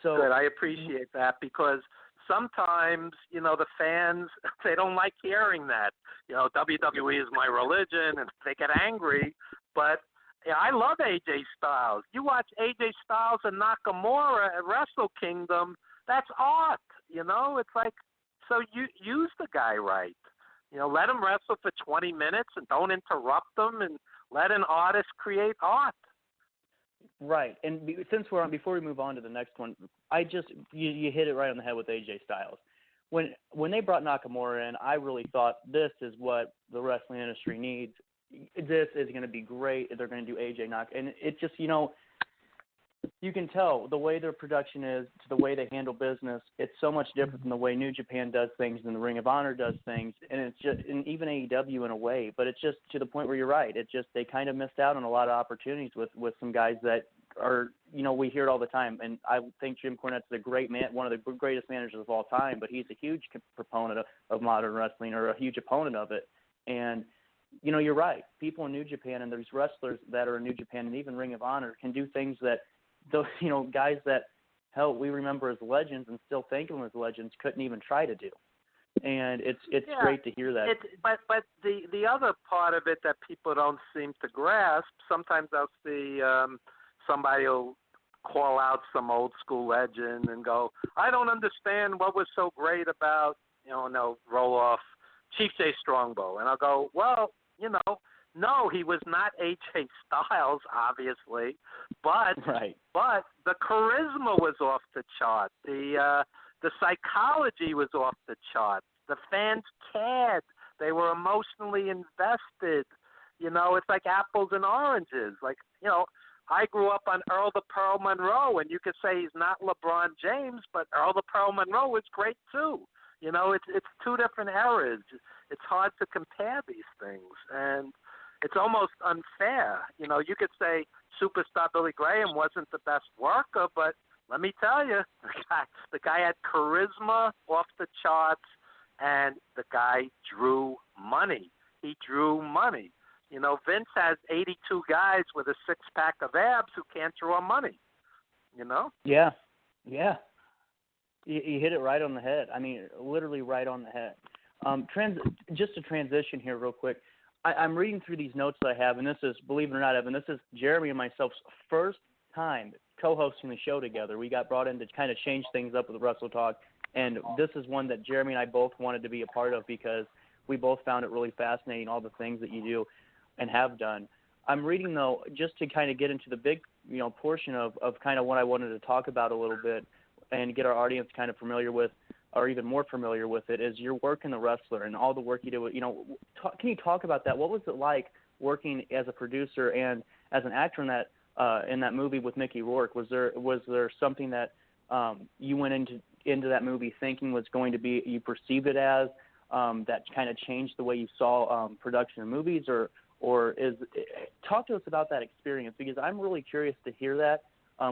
So good. I appreciate that, because sometimes, the fans, they don't like hearing that. WWE is my religion, and they get angry. But I love AJ Styles. You watch AJ Styles and Nakamura at Wrestle Kingdom, that's art. It's like, so you use the guy right. Let him wrestle for 20 minutes and don't interrupt them, and let an artist create art. Right, and since we're on, before we move on to the next one, you hit it right on the head with AJ Styles. When they brought Nakamura in, I really thought this is what the wrestling industry needs. This is going to be great. They're going to do AJ and it just, you can tell the way their production is to the way they handle business. It's so much different from the way New Japan does things and the Ring of Honor does things, and it's just, and even AEW in a way. But it's just to the point where you're right. It just, they kind of missed out on a lot of opportunities with some guys that are, we hear it all the time. And I think Jim Cornette's a great man, one of the greatest managers of all time. But he's a huge proponent of modern wrestling, or a huge opponent of it. And you're right. People in New Japan and these wrestlers that are in New Japan and even Ring of Honor can do things that those, guys that, hell, we remember as legends and still think of them as legends couldn't even try to do. And it's great to hear that. But the other part of it that people don't seem to grasp, sometimes I'll see somebody will call out some old school legend and go, I don't understand what was so great about, roll off Chief Jay Strongbow. And I'll go, well, no, he was not AJ Styles, obviously, but right. But the charisma was off the chart. The psychology was off the chart. The fans cared. They were emotionally invested. It's like apples and oranges. Like, I grew up on Earl the Pearl Monroe, and you could say he's not LeBron James, but Earl the Pearl Monroe was great too. It's two different eras. It's hard to compare these things, and it's almost unfair. You could say superstar Billy Graham wasn't the best worker, but let me tell you, the guy had charisma off the charts, and the guy drew money. He drew money. Vince has 82 guys with a six-pack of abs who can't draw money. Yeah. You hit it right on the head. I mean, literally right on the head. Just to transition here real quick, I'm reading through these notes that I have, and this is, believe it or not, Evan, this is Jeremy and myself's first time co-hosting the show together. We got brought in to kind of change things up with Wrestle Talk, and this is one that Jeremy and I both wanted to be a part of because we both found it really fascinating, all the things that you do and have done. I'm reading, though, just to kind of get into the big, portion of kind of what I wanted to talk about a little bit and get our audience kind of familiar with, or even more familiar with it, is your work in The Wrestler and all the work you do. Can you talk about that? What was it like working as a producer and as an actor in that movie with Mickey Rourke? Was there something that you went into that movie thinking was going to be, you perceived it as, that kind of changed the way you saw production of movies, or talk to us about that experience, because I'm really curious to hear that.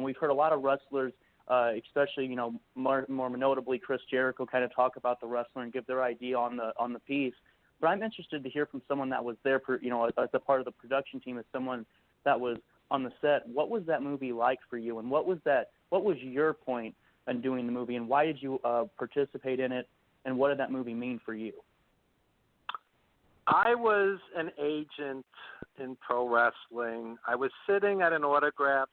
We've heard a lot of wrestlers, especially, more notably Chris Jericho, kind of talk about The Wrestler and give their idea on the piece. But I'm interested to hear from someone that was there, as a part of the production team, as someone that was on the set. What was that movie like for you, and what was your point in doing the movie, and why did you participate in it, and what did that movie mean for you? I was an agent in pro wrestling. I was sitting at an autograph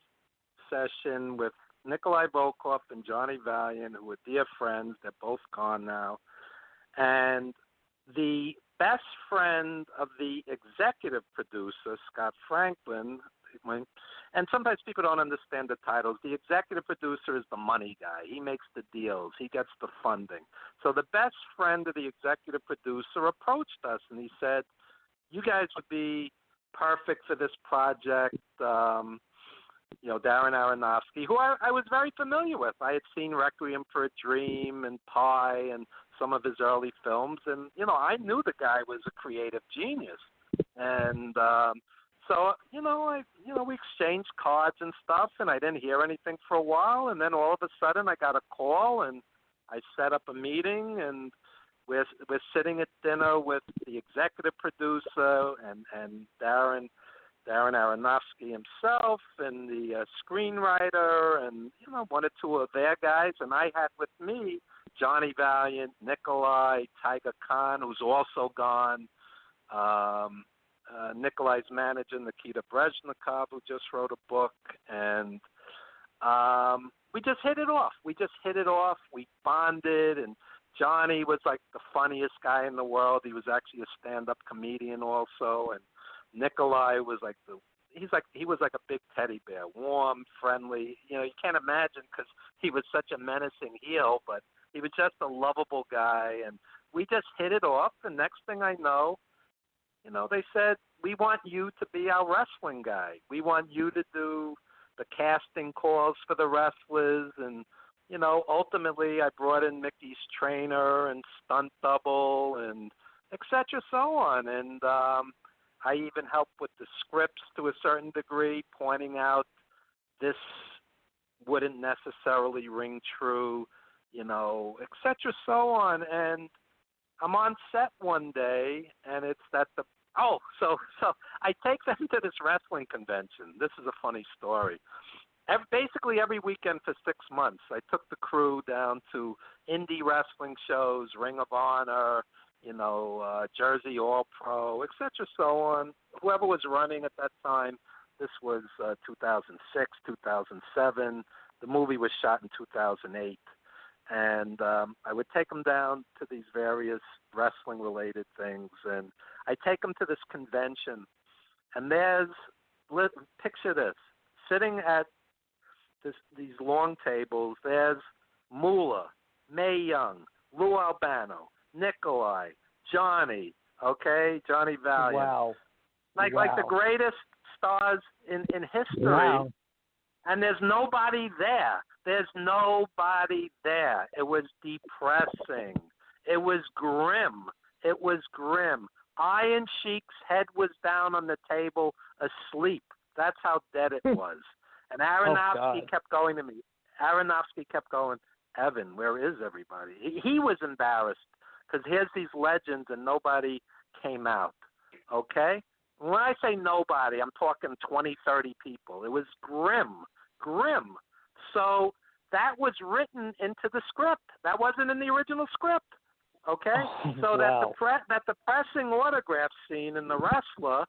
session with Nikolai Volkov and Johnny Valiant, who were dear friends. They're both gone now. And the best friend of the executive producer, Scott Franklin, and sometimes people don't understand the titles. The executive producer is the money guy. He makes the deals. He gets the funding. So the best friend of the executive producer approached us, and he said, you guys would be perfect for this project. Darren Aronofsky, who I was very familiar with. I had seen Requiem for a Dream and Pi and some of his early films, and, I knew the guy was a creative genius. And So, we exchanged cards and stuff, and I didn't hear anything for a while, and then all of a sudden I got a call, and I set up a meeting, and we're sitting at dinner with the executive producer and Darren Aronofsky himself and the screenwriter and, one or two of their guys, and I had with me Johnny Valiant, Nikolai, Tiger Khan, who's also gone, Nikolai's manager, Nikita Brezhnikov, who just wrote a book, and we just hit it off. We bonded, and Johnny was like the funniest guy in the world. He was actually a stand-up comedian also, and Nikolai was he was like a big teddy bear, warm, friendly. You can't imagine because he was such a menacing heel, but he was just a lovable guy, and we just hit it off. The next thing I know, they said, we want you to be our wrestling guy. We want you to do the casting calls for the wrestlers. And, ultimately I brought in Mickey's trainer and stunt double and et cetera, so on. And I even helped with the scripts to a certain degree, pointing out this wouldn't necessarily ring true, et cetera, so on. And I'm on set one day, and it's that so I take them to this wrestling convention. This is a funny story. Basically every weekend for 6 months, I took the crew down to indie wrestling shows, Ring of Honor, Jersey All-Pro, et cetera, so on. Whoever was running at that time, this was 2006, 2007. The movie was shot in 2008. And I would take them down to these various wrestling-related things, and I take them to this convention, and picture this, sitting at these long tables, there's Moolah, Mae Young, Lou Albano, Nikolai, Johnny Valiant. Wow. Like the greatest stars in history. Wow. And there's nobody there. It was depressing. It was grim. Iron Sheik's head was down on the table asleep. That's how dead it was. And Aronofsky kept going to me. Evan, where is everybody? He was embarrassed because here's these legends and nobody came out. Okay? When I say nobody, I'm talking 20, 30 people. It was grim. So that was written into the script. That wasn't in the original script. Okay? So wow. that the pressing autograph scene in The Wrestler,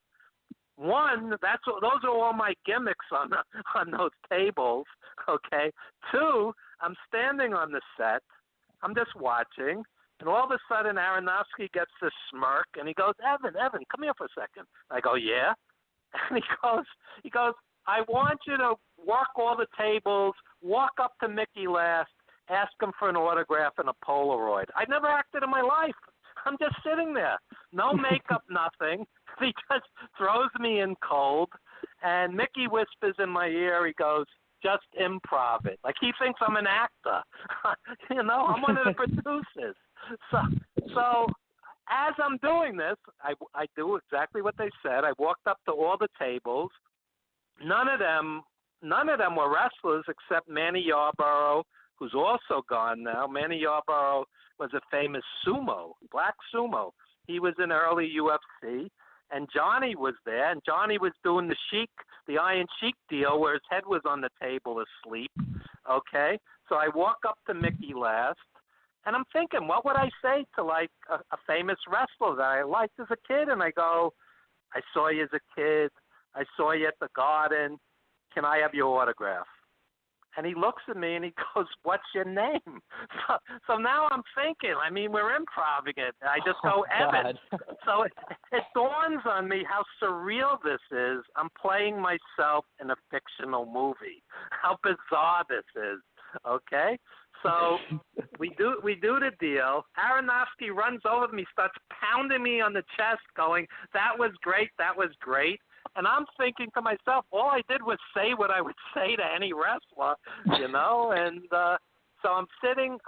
one, those are all my gimmicks on those tables. Okay? Two, I'm standing on the set. I'm just watching. And all of a sudden, Aronofsky gets this smirk, and he goes, Evan, come here for a second. I go, yeah? And he goes, I want you to work all the tables, walk up to Mickey last, ask him for an autograph and a Polaroid. I'd never acted in my life. I'm just sitting there. No makeup, nothing. He just throws me in cold, and Mickey whispers in my ear, he goes, just improv it. Like he thinks I'm an actor. I'm one of the producers. So as I'm doing this, I do exactly what they said. I walked up to all the tables. None of them were wrestlers except Manny Yarborough, who's also gone now. Manny Yarborough was a famous black sumo. He was in early UFC, and Johnny was there, and Johnny was doing the Iron Sheik deal where his head was on the table asleep, okay? So I walk up to Mickey last, and I'm thinking, what would I say to, like, a famous wrestler that I liked as a kid? And I go, I saw you as a kid. I saw you at the Garden. Can I have your autograph? And he looks at me and he goes, what's your name? So now I'm thinking, we're improving it. I just go, Evan. So it dawns on me how surreal this is. I'm playing myself in a fictional movie. How bizarre this is, okay? So we do the deal. Aronofsky runs over to me, starts pounding me on the chest going, that was great. And I'm thinking to myself, all I did was say what I would say to any wrestler, And so I'm sitting.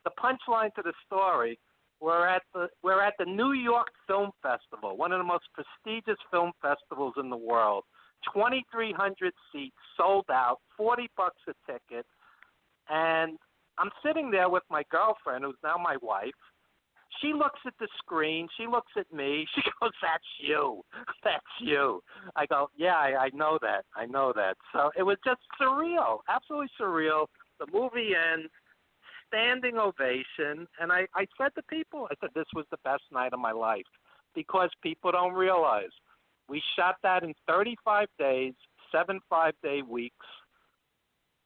The punchline to the story we're at the New York Film Festival, one of the most prestigious film festivals in the world. 2,300 seats, sold out, $40 a ticket, and I'm sitting there with my girlfriend, who's now my wife. She looks at the screen. She looks at me. She goes, "That's you. That's you." I go, "Yeah, I know that. I know that." So it was just surreal, absolutely surreal. The movie ends, standing ovation, and I said to people, I said, this was the best night of my life, because people don't realize we shot that in 35 days, 7 5-day weeks,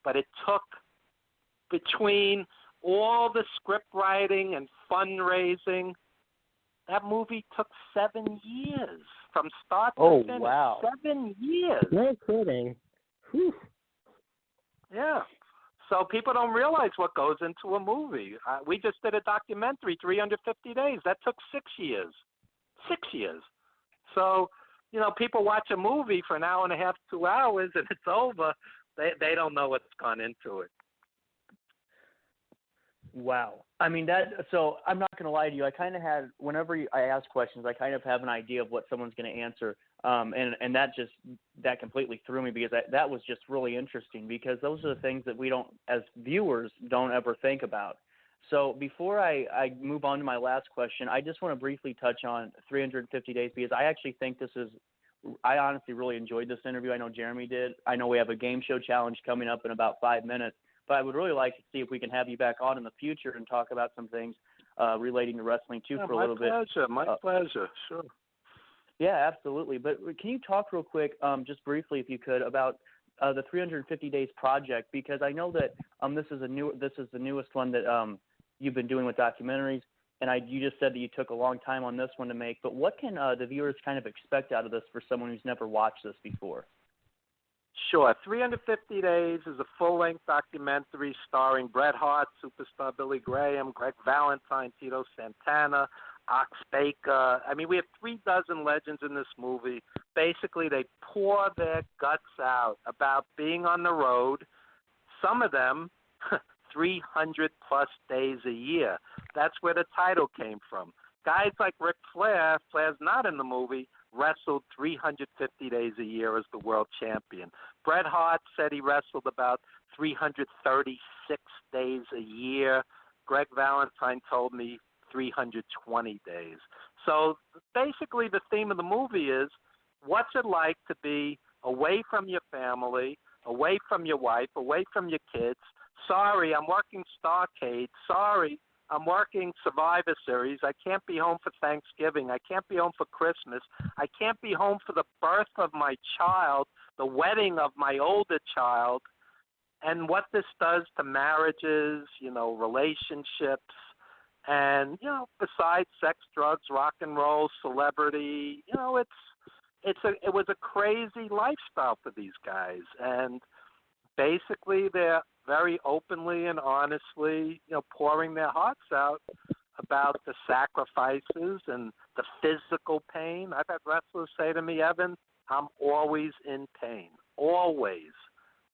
but it took, between all the script writing and fundraising, that movie took 7 years from start to finish. Wow. 7 years. No kidding. Whew. Yeah. So people don't realize what goes into a movie. We just did a documentary, 350 days. That took 6 years. 6 years. So, people watch a movie for an hour and a half, 2 hours, and it's over. They don't know what's gone into it. Wow. I mean, so I'm not going to lie to you. I kind of had, whenever I ask questions, I kind of have an idea of what someone's going to answer. And that completely threw me, because that was just really interesting, because those are the things that we don't, as viewers, don't ever think about. So before I move on to my last question, I just want to briefly touch on 350 Days, because I actually think I honestly really enjoyed this interview. I know Jeremy did. I know we have a game show challenge coming up in about 5 minutes. But I would really like to see if we can have you back on in the future and talk about some things relating to wrestling, too, for a little bit. My pleasure, sure. Yeah, absolutely. But can you talk real quick, just briefly, if you could, about the 350 Days project? Because I know that this is the newest one that you've been doing with documentaries, and you just said that you took a long time on this one to make. But what can the viewers kind of expect out of this for someone who's never watched this before? Sure. 350 Days is a full-length documentary starring Bret Hart, superstar Billy Graham, Greg Valentine, Tito Santana, Ox Baker. I mean, we have 36 legends in this movie. Basically, they pour their guts out about being on the road, some of them 300-plus days a year. That's where the title came from. Guys like Ric Flair, Flair's not in the movie, wrestled 350 days a year as the world champion. Bret Hart said he wrestled about 336 days a year. Greg Valentine told me 320 days. So basically the theme of the movie is, what's it like to be away from your family, away from your wife, away from your kids? Sorry, I'm working Starcade. Sorry, I'm working Survivor Series. I can't be home for Thanksgiving. I can't be home for Christmas. I can't be home for the birth of my child, the wedding of my older child, and what this does to marriages, relationships, and, besides sex, drugs, rock and roll, celebrity, it was a crazy lifestyle for these guys. And basically they're very openly and honestly, pouring their hearts out about the sacrifices and the physical pain. I've had wrestlers say to me, "Evan, I'm always in pain, always."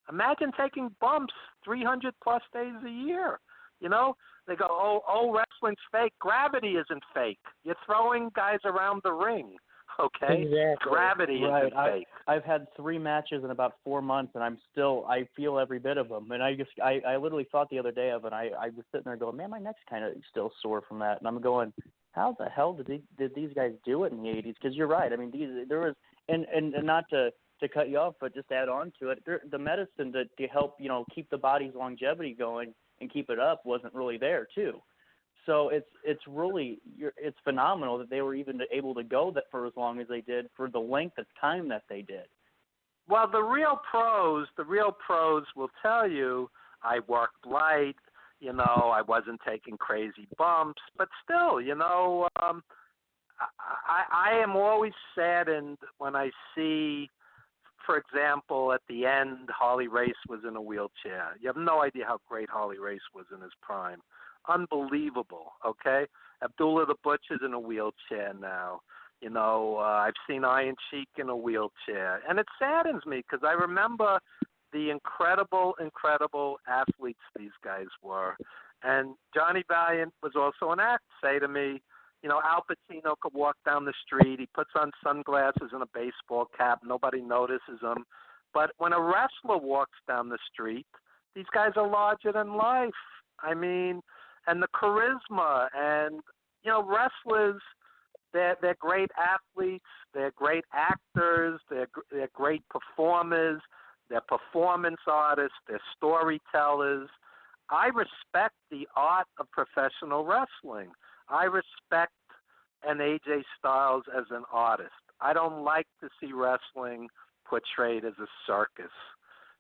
Imagine taking bumps 300-plus days a year. They go, oh, wrestling's fake. Gravity isn't fake. You're throwing guys around the ring. Okay, exactly. Gravity isn't fake. I've had 3 matches in about 4 months, and I feel every bit of them. And I literally thought the other day of it. I was sitting there going, man, my neck's kind of still sore from that. And I'm going, how the hell did these guys do it in the 80s? Because you're right. I mean, there was, and not to cut you off, but just to add on to it, the medicine to help keep the body's longevity going and keep it up wasn't really there too. So it's really it's phenomenal that they were even able to go that for as long as they did, for the length of time that they did. Well, the real pros will tell you, I worked light, I wasn't taking crazy bumps, but still, I am always saddened when I see, for example, at the end, Harley Race was in a wheelchair. You have no idea how great Harley Race was in his prime. Unbelievable, okay? Abdullah the Butcher's in a wheelchair now. I've seen Iron Sheik in a wheelchair. And it saddens me because I remember the incredible athletes these guys were. And Johnny Valiant was also an act, say to me, Al Pacino could walk down the street. He puts on sunglasses and a baseball cap. Nobody notices him. But when a wrestler walks down the street, these guys are larger than life. I mean, and the charisma and, wrestlers, they're great athletes. They're great actors. They're great performers. They're performance artists. They're storytellers. I respect the art of professional wrestling. I respect an AJ Styles as an artist. I don't like to see wrestling portrayed as a circus.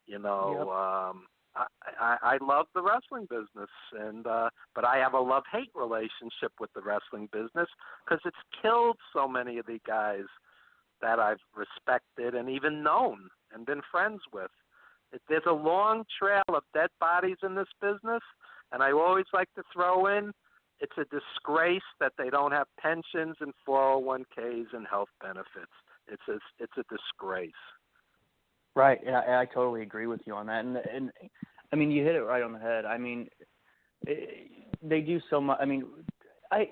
Yep. I love the wrestling business, but I have a love-hate relationship with the wrestling business because it's killed so many of the guys that I've respected and even known and been friends with. There's a long trail of dead bodies in this business, and I always like to throw in, it's a disgrace that they don't have pensions and 401ks and health benefits. It's a disgrace. Right, and I totally agree with you on that. And I mean, you hit it right on the head. I mean, they do so much. I mean,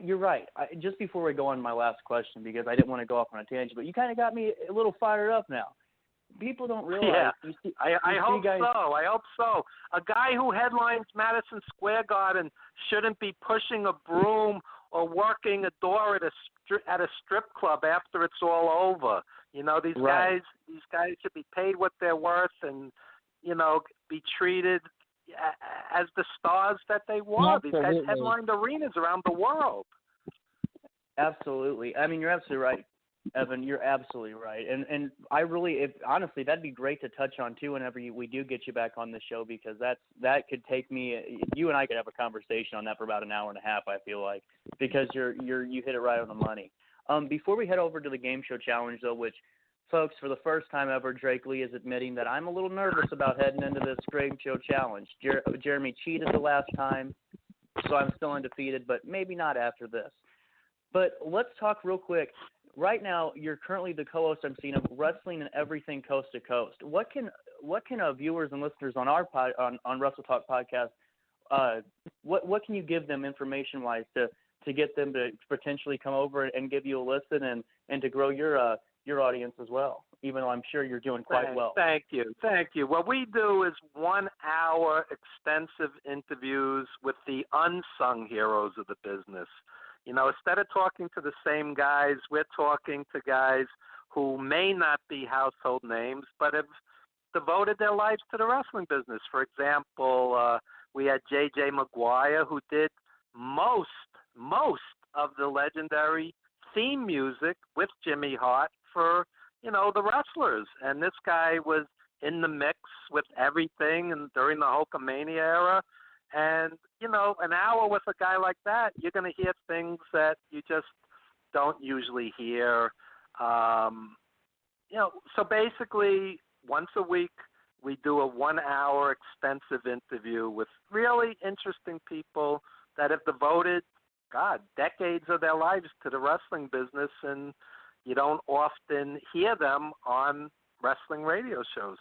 you're right. Just before we go on to my last question, because I didn't want to go off on a tangent, but you kind of got me a little fired up now. People don't realize. Yeah, I hope so. I hope so. A guy who headlines Madison Square Garden shouldn't be pushing a broom or working a door at a strip club after it's all over. These right. guys should be paid what they're worth and, be treated as the stars that they were. Absolutely. These guys headlined arenas around the world. Absolutely. I mean, you're absolutely right, Evan. You're absolutely right. And I really, honestly, that'd be great to touch on too whenever we do get you back on the show, because that could take me. You and I could have a conversation on that for about an hour and a half. I feel like, because you hit it right on the money. Before we head over to the game show challenge, though, which, folks, for the first time ever, Drake Lee is admitting that I'm a little nervous about heading into this game show challenge. Jermey cheated the last time, so I'm still undefeated, but maybe not after this. But let's talk real quick. Right now, you're currently the co-host I'm seeing of Wrestling and Everything Coast to Coast. What can viewers and listeners on our on Wrestle Talk podcast, what can you give them information-wise to get them to potentially come over and give you a listen and to grow your audience as well, even though I'm sure you're doing quite well. Thank you. What we do is 1 hour extensive interviews with the unsung heroes of the business. Instead of talking to the same guys, we're talking to guys who may not be household names, but have devoted their lives to the wrestling business. For example, we had J.J. Maguire, who did most of the legendary theme music with Jimmy Hart for, the wrestlers. And this guy was in the mix with everything and during the Hulkamania era. And, an hour with a guy like that, you're going to hear things that you just don't usually hear. So basically once a week we do a 1 hour extensive interview with really interesting people that have devoted, decades of their lives to the wrestling business, and you don't often hear them on wrestling radio shows.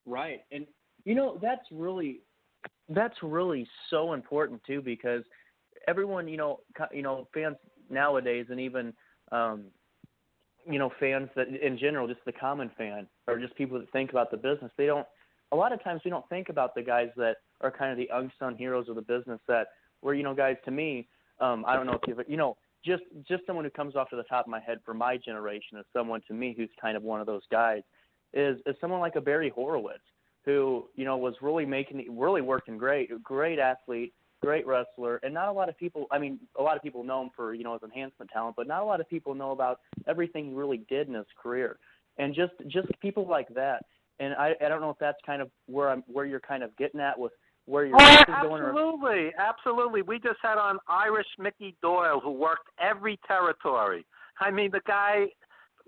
Right. And, that's really so important too, because everyone, fans nowadays, and even, fans that in general, just the common fan, or just people that think about the business, a lot of times we don't think about the guys that are kind of the unsung heroes of the business that were, guys, to me, I don't know if you've, just someone who comes off to the top of my head for my generation as someone to me who's kind of one of those guys is someone like a Barry Horowitz, who, was really working great athlete, great wrestler, and not a lot of people, a lot of people know him for, his enhancement talent, but not a lot of people know about everything he really did in his career. And just people like that. And I don't know if that's kind of where you're kind of getting at with where your absolutely. Absolutely. We just had on Irish Mickey Doyle, who worked every territory. The guy,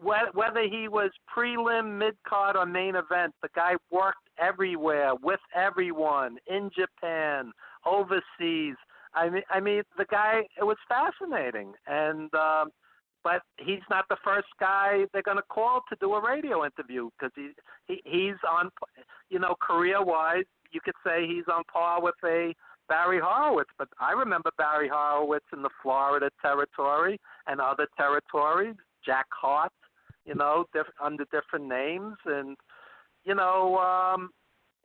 whether he was prelim, mid-card, or main event, the guy worked everywhere with everyone, in Japan, overseas. The guy, it was fascinating. And but he's not the first guy they're going to call to do a radio interview, because he's on, career-wise, you could say he's on par with a Barry Horowitz, but I remember Barry Horowitz in the Florida territory and other territories, Jack Hart, under different names. And,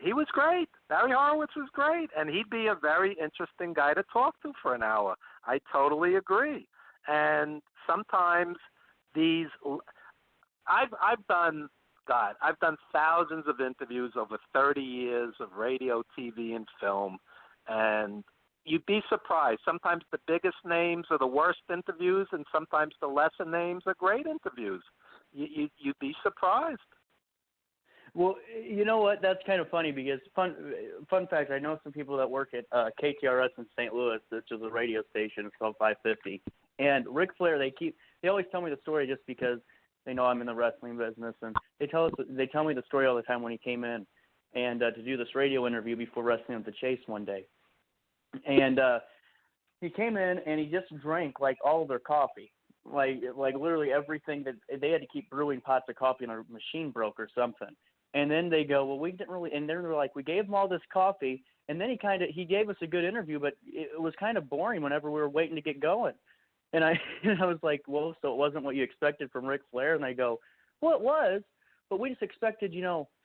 he was great. Barry Horowitz was great, and he'd be a very interesting guy to talk to for an hour. I totally agree. And sometimes I've done thousands of interviews over 30 years of radio, TV, and film, and you'd be surprised. Sometimes the biggest names are the worst interviews, and sometimes the lesser names are great interviews. You'd be surprised. Well, you know what? That's kind of funny because fun fact, I know some people that work at KTRS in St. Louis, which is a radio station. It's called 550. And Ric Flair, they always tell me the story just because they know I'm in the wrestling business, and they tell me the story all the time when he came in and to do this radio interview before Wrestling with the Chase one day. And he came in and he just drank like all of their coffee. Like literally everything that they had to keep brewing pots of coffee and our machine broke or something. And then they go, well, we didn't really, and then they're like, we gave him all this coffee, and then he gave us a good interview, but it was kind of boring whenever we were waiting to get going. And I was like, well, so it wasn't what you expected from Ric Flair? And they go, well, it was, but we just expected,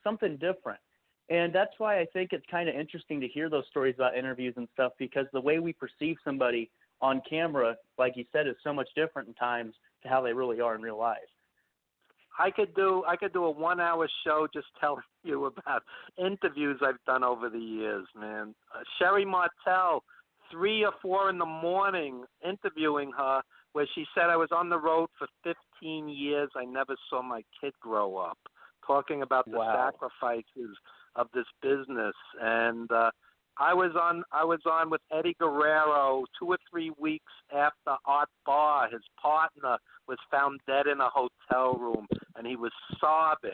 something different. And that's why I think it's kind of interesting to hear those stories about interviews and stuff, because the way we perceive somebody on camera, like you said, is so much different in times to how they really are in real life. I could do a 1-hour show just telling you about interviews I've done over the years, man. Sherry Martel, 3 or 4 in the morning, interviewing her, where she said, I was on the road for 15 years. I never saw my kid grow up, talking about the sacrifices of this business. And I was on with Eddie Guerrero 2 or 3 weeks after Art Barr, his partner, was found dead in a hotel room, and he was sobbing.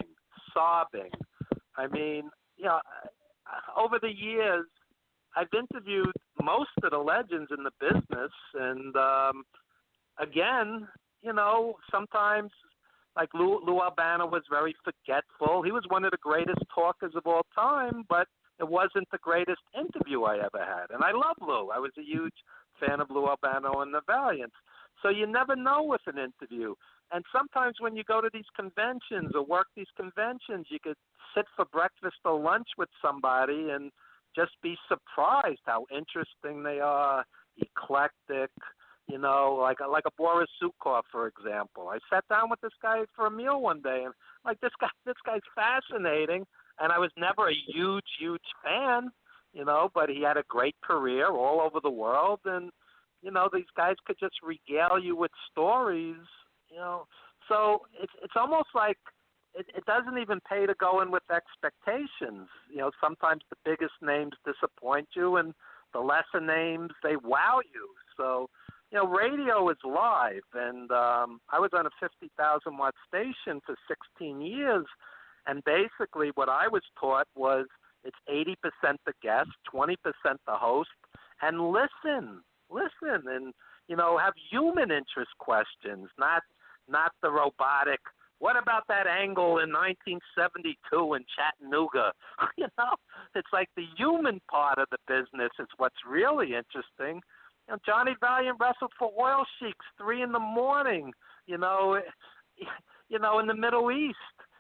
I mean, over the years, I've interviewed most of the legends in the business, and again, sometimes, like Lou Albano was very forgetful. He was one of the greatest talkers of all time, but it wasn't the greatest interview I ever had. And I love Lou. I was a huge fan of Lou Albano and the Valiants. So you never know with an interview. And sometimes when you go to these conventions or work these conventions, you could sit for breakfast or lunch with somebody and just be surprised how interesting they are, eclectic, like a Boris Zukov, for example. I sat down with this guy for a meal one day, and this guy's fascinating. And I was never a huge fan, but he had a great career all over the world. And, these guys could just regale you with stories, So it's almost like it doesn't even pay to go in with expectations. Sometimes the biggest names disappoint you, and the lesser names, they wow you. So, radio is live. And I was on a 50,000-watt station for 16 years. And basically what I was taught was it's 80% the guest, 20% the host, and listen, and, have human interest questions, not the robotic, what about that angle in 1972 in Chattanooga? It's like the human part of the business is what's really interesting. Johnny Valiant wrestled for Oil Sheiks 3 in the morning, in the Middle East.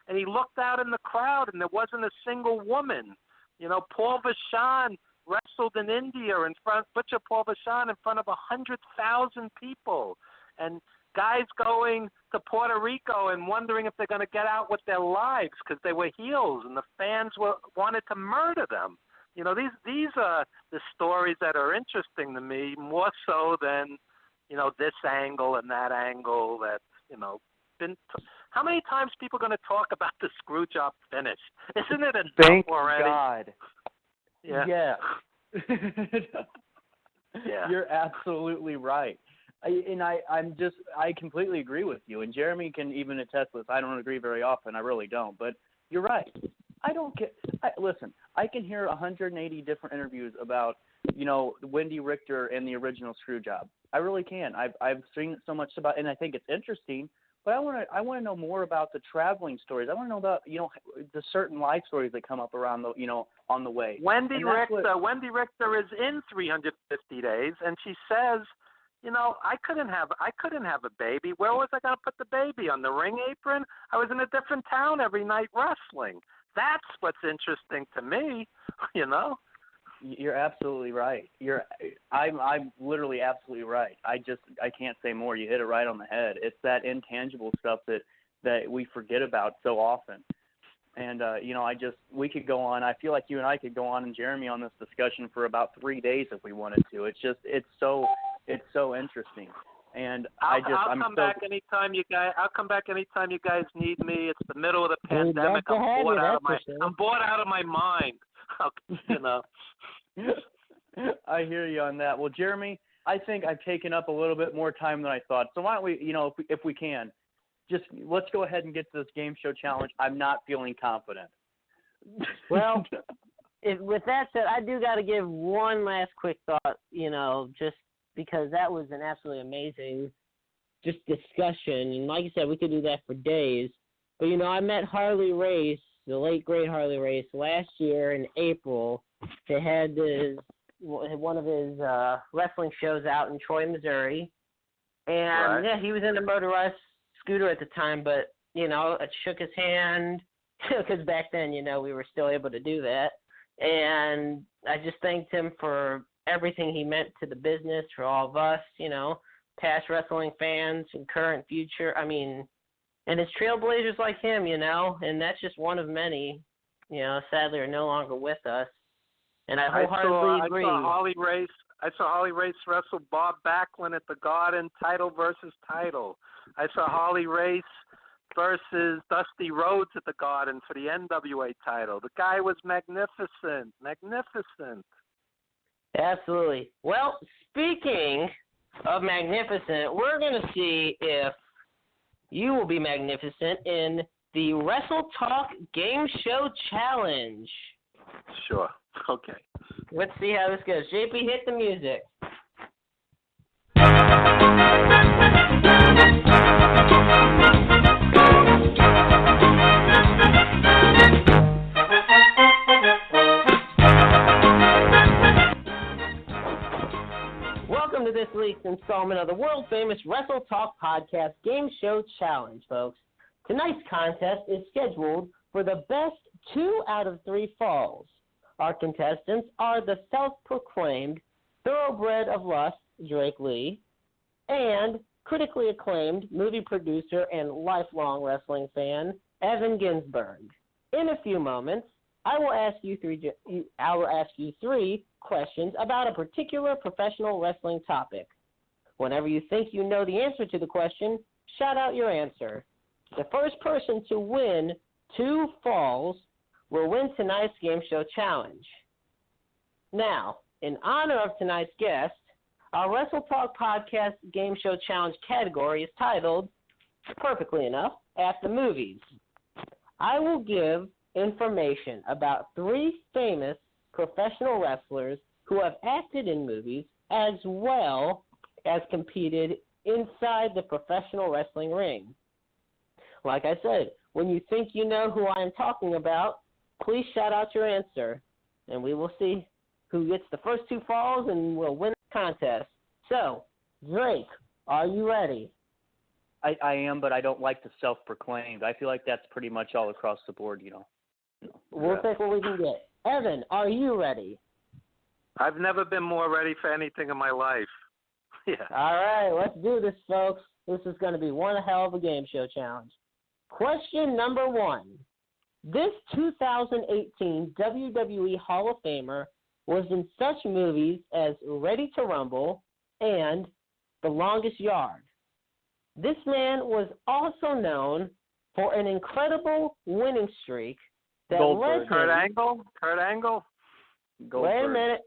And he looked out in the crowd, and there wasn't a single woman. Paul Vachon wrestled in India Butcher Paul Vachon in front of 100,000 people. And guys going to Puerto Rico and wondering if they're going to get out with their lives because they were heels, and the fans wanted to murder them. These are the stories that are interesting to me more so than, this angle and that angle that, how many times people are going to talk about the screw job finish? Isn't it enough Thank already? God. Yeah. You're absolutely right. I completely agree with you. And Jeremy can even attest to this. I don't agree very often. I really don't. But you're right. Listen, I can hear 180 different interviews about, Wendy Richter and the original screw job. I really can. I've seen so much about, and I think it's interesting. But I want to know more about the traveling stories. I want to know about, the certain life stories that come up around the, on the way. Wendy Richter is in 350 days, and she says, I couldn't have a baby. Where was I going to put the baby? On the ring apron? I was in a different town every night wrestling. That's what's interesting to me, You're absolutely right. I'm literally absolutely right. I can't say more. You hit it right on the head. It's that intangible stuff that we forget about so often. And we could go on. I feel like you and I could go on, and Jeremy, on this discussion for about 3 days if we wanted to. It's so interesting. And I'll come back anytime you guys need me. It's the middle of the pandemic. I'm bored out of my mind. I hear you on that. Well, Jeremy, I think I've taken up a little bit more time than I thought. So why don't we, if we can, just let's go ahead and get to this game show challenge. I'm not feeling confident. Well, with that said, I do got to give one last quick thought, just because that was an absolutely amazing just discussion. And like I said, we could do that for days. But, I met Harley Race, the late, great Harley Race, last year in April. They had one of his wrestling shows out in Troy, Missouri. And, yeah, he was in the motorized scooter at the time, but, I shook his hand because back then, we were still able to do that. And I just thanked him for everything he meant to the business, for all of us, past wrestling fans and current, future. I mean, and it's trailblazers like him, and that's just one of many, sadly are no longer with us. And I wholeheartedly agree. I saw Harley Race wrestle Bob Backlund at the Garden, title versus title. I saw Harley Race versus Dusty Rhodes at the Garden for the NWA title. The guy was magnificent. Absolutely. Well, speaking of magnificent, we're going to see if you will be magnificent in the Wrestle Talk Game Show Challenge. Sure. Okay. Let's see how this goes. JP, hit the music. Welcome to this week's installment of the world-famous Wrestle Talk Podcast Game Show Challenge, folks. Tonight's contest is scheduled for the best 2 out of 3 falls. Our contestants are the self-proclaimed thoroughbred of lust, Drake Lee, and critically acclaimed movie producer and lifelong wrestling fan, Evan Ginzburg. In a few moments, I will ask you 3 questions about a particular professional wrestling topic. Whenever you think you know the answer to the question, shout out your answer. The first person to win 2 falls will win tonight's game show challenge. Now, in honor of tonight's guest, our Wrestle Talk Podcast Game Show Challenge category is titled, perfectly enough, At the Movies. I will give information about 3 famous professional wrestlers who have acted in movies as well as competed inside the professional wrestling ring. Like I said, when you think you know who I am talking about, please shout out your answer, and we will see who gets the first 2 falls and will win the contest. So, Drake, are you ready? I am, but I don't like the self-proclaimed. I feel like that's pretty much all across the board, We'll take what we can get. Evan, are you ready? I've never been more ready for anything in my life. Yeah. All right, let's do this, folks. This is going to be one hell of a game show challenge. Question number 1. This 2018 WWE Hall of Famer was in such movies as Ready to Rumble and The Longest Yard. This man was also known for an incredible winning streak that led him... Kurt Angle? Goldberg. Wait a minute.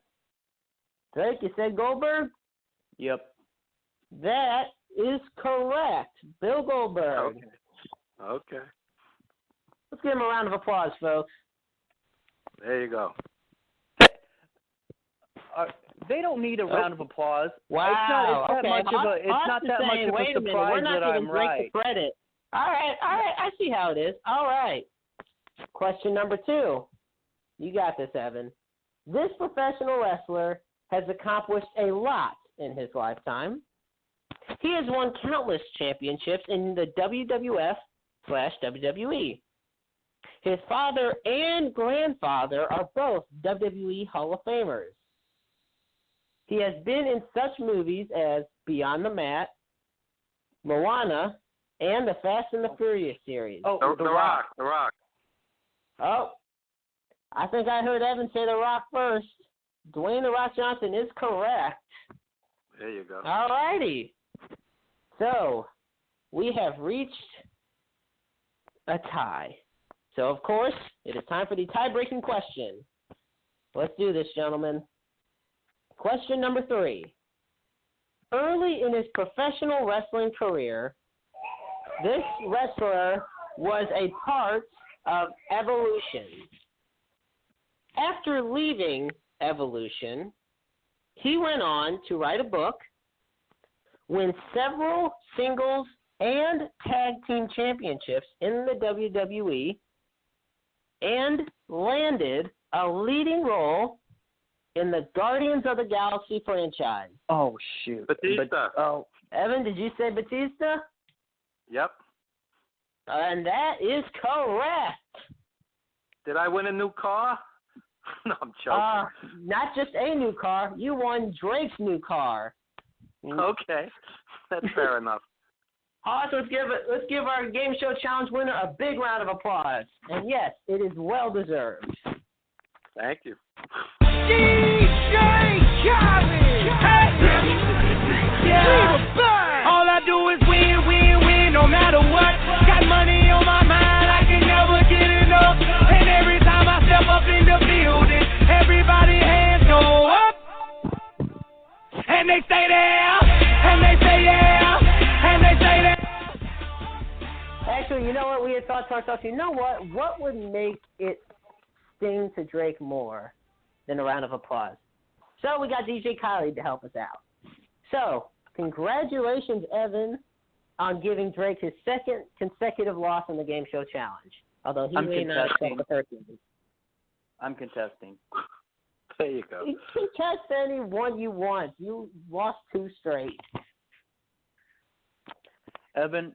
Drake, you said Goldberg? Yep. That is correct. Bill Goldberg. Okay. Let's give him a round of applause, folks. There you go. They don't need a round of applause. Wow. It's not that much of a surprise that I'm right. Credit. All right. I see how it is. All right. Question number 2. You got this, Evan. This professional wrestler has accomplished a lot in his lifetime. He has won countless championships in the WWF/WWE. His father and grandfather are both WWE Hall of Famers. He has been in such movies as Beyond the Mat, Moana, and the Fast and the Furious series. Oh, The Rock. The Rock. Oh, I think I heard Evan say The Rock first. Dwayne The Rock Johnson is correct. There you go. All righty. So, we have reached a tie. So, of course, it is time for the tie-breaking question. Let's do this, gentlemen. Question number 3. Early in his professional wrestling career, this wrestler was a part of Evolution. After leaving Evolution, he went on to write a book, win several singles and tag team championships in the WWE, and landed a leading role in the Guardians of the Galaxy franchise. Oh, shoot. Batista. Evan, did you say Batista? Yep. And that is correct. Did I win a new car? No, I'm joking. Not just a new car. You won Drake's new car. Okay. That's fair enough. Also, let's give our game show challenge winner a big round of applause. And yes, it is well deserved. Thank you. DJ Khaled! Yeah. All I do is win, win, win, no matter what. Got money on my mind, I can never get enough. And every time I step up in the building, everybody hands go up. And they stay there, and they say yeah, and they say that. Actually, you know what? We had thought to ourselves, you know what? What would make it sting to Drake more than a round of applause? So we got DJ Khaled to help us out. So, congratulations, Evan, on giving Drake his second consecutive loss in the Game Show Challenge. Although he may not accept the third one. I'm contesting. There you go. You can contest any one you want. You lost 2 straight. Evan,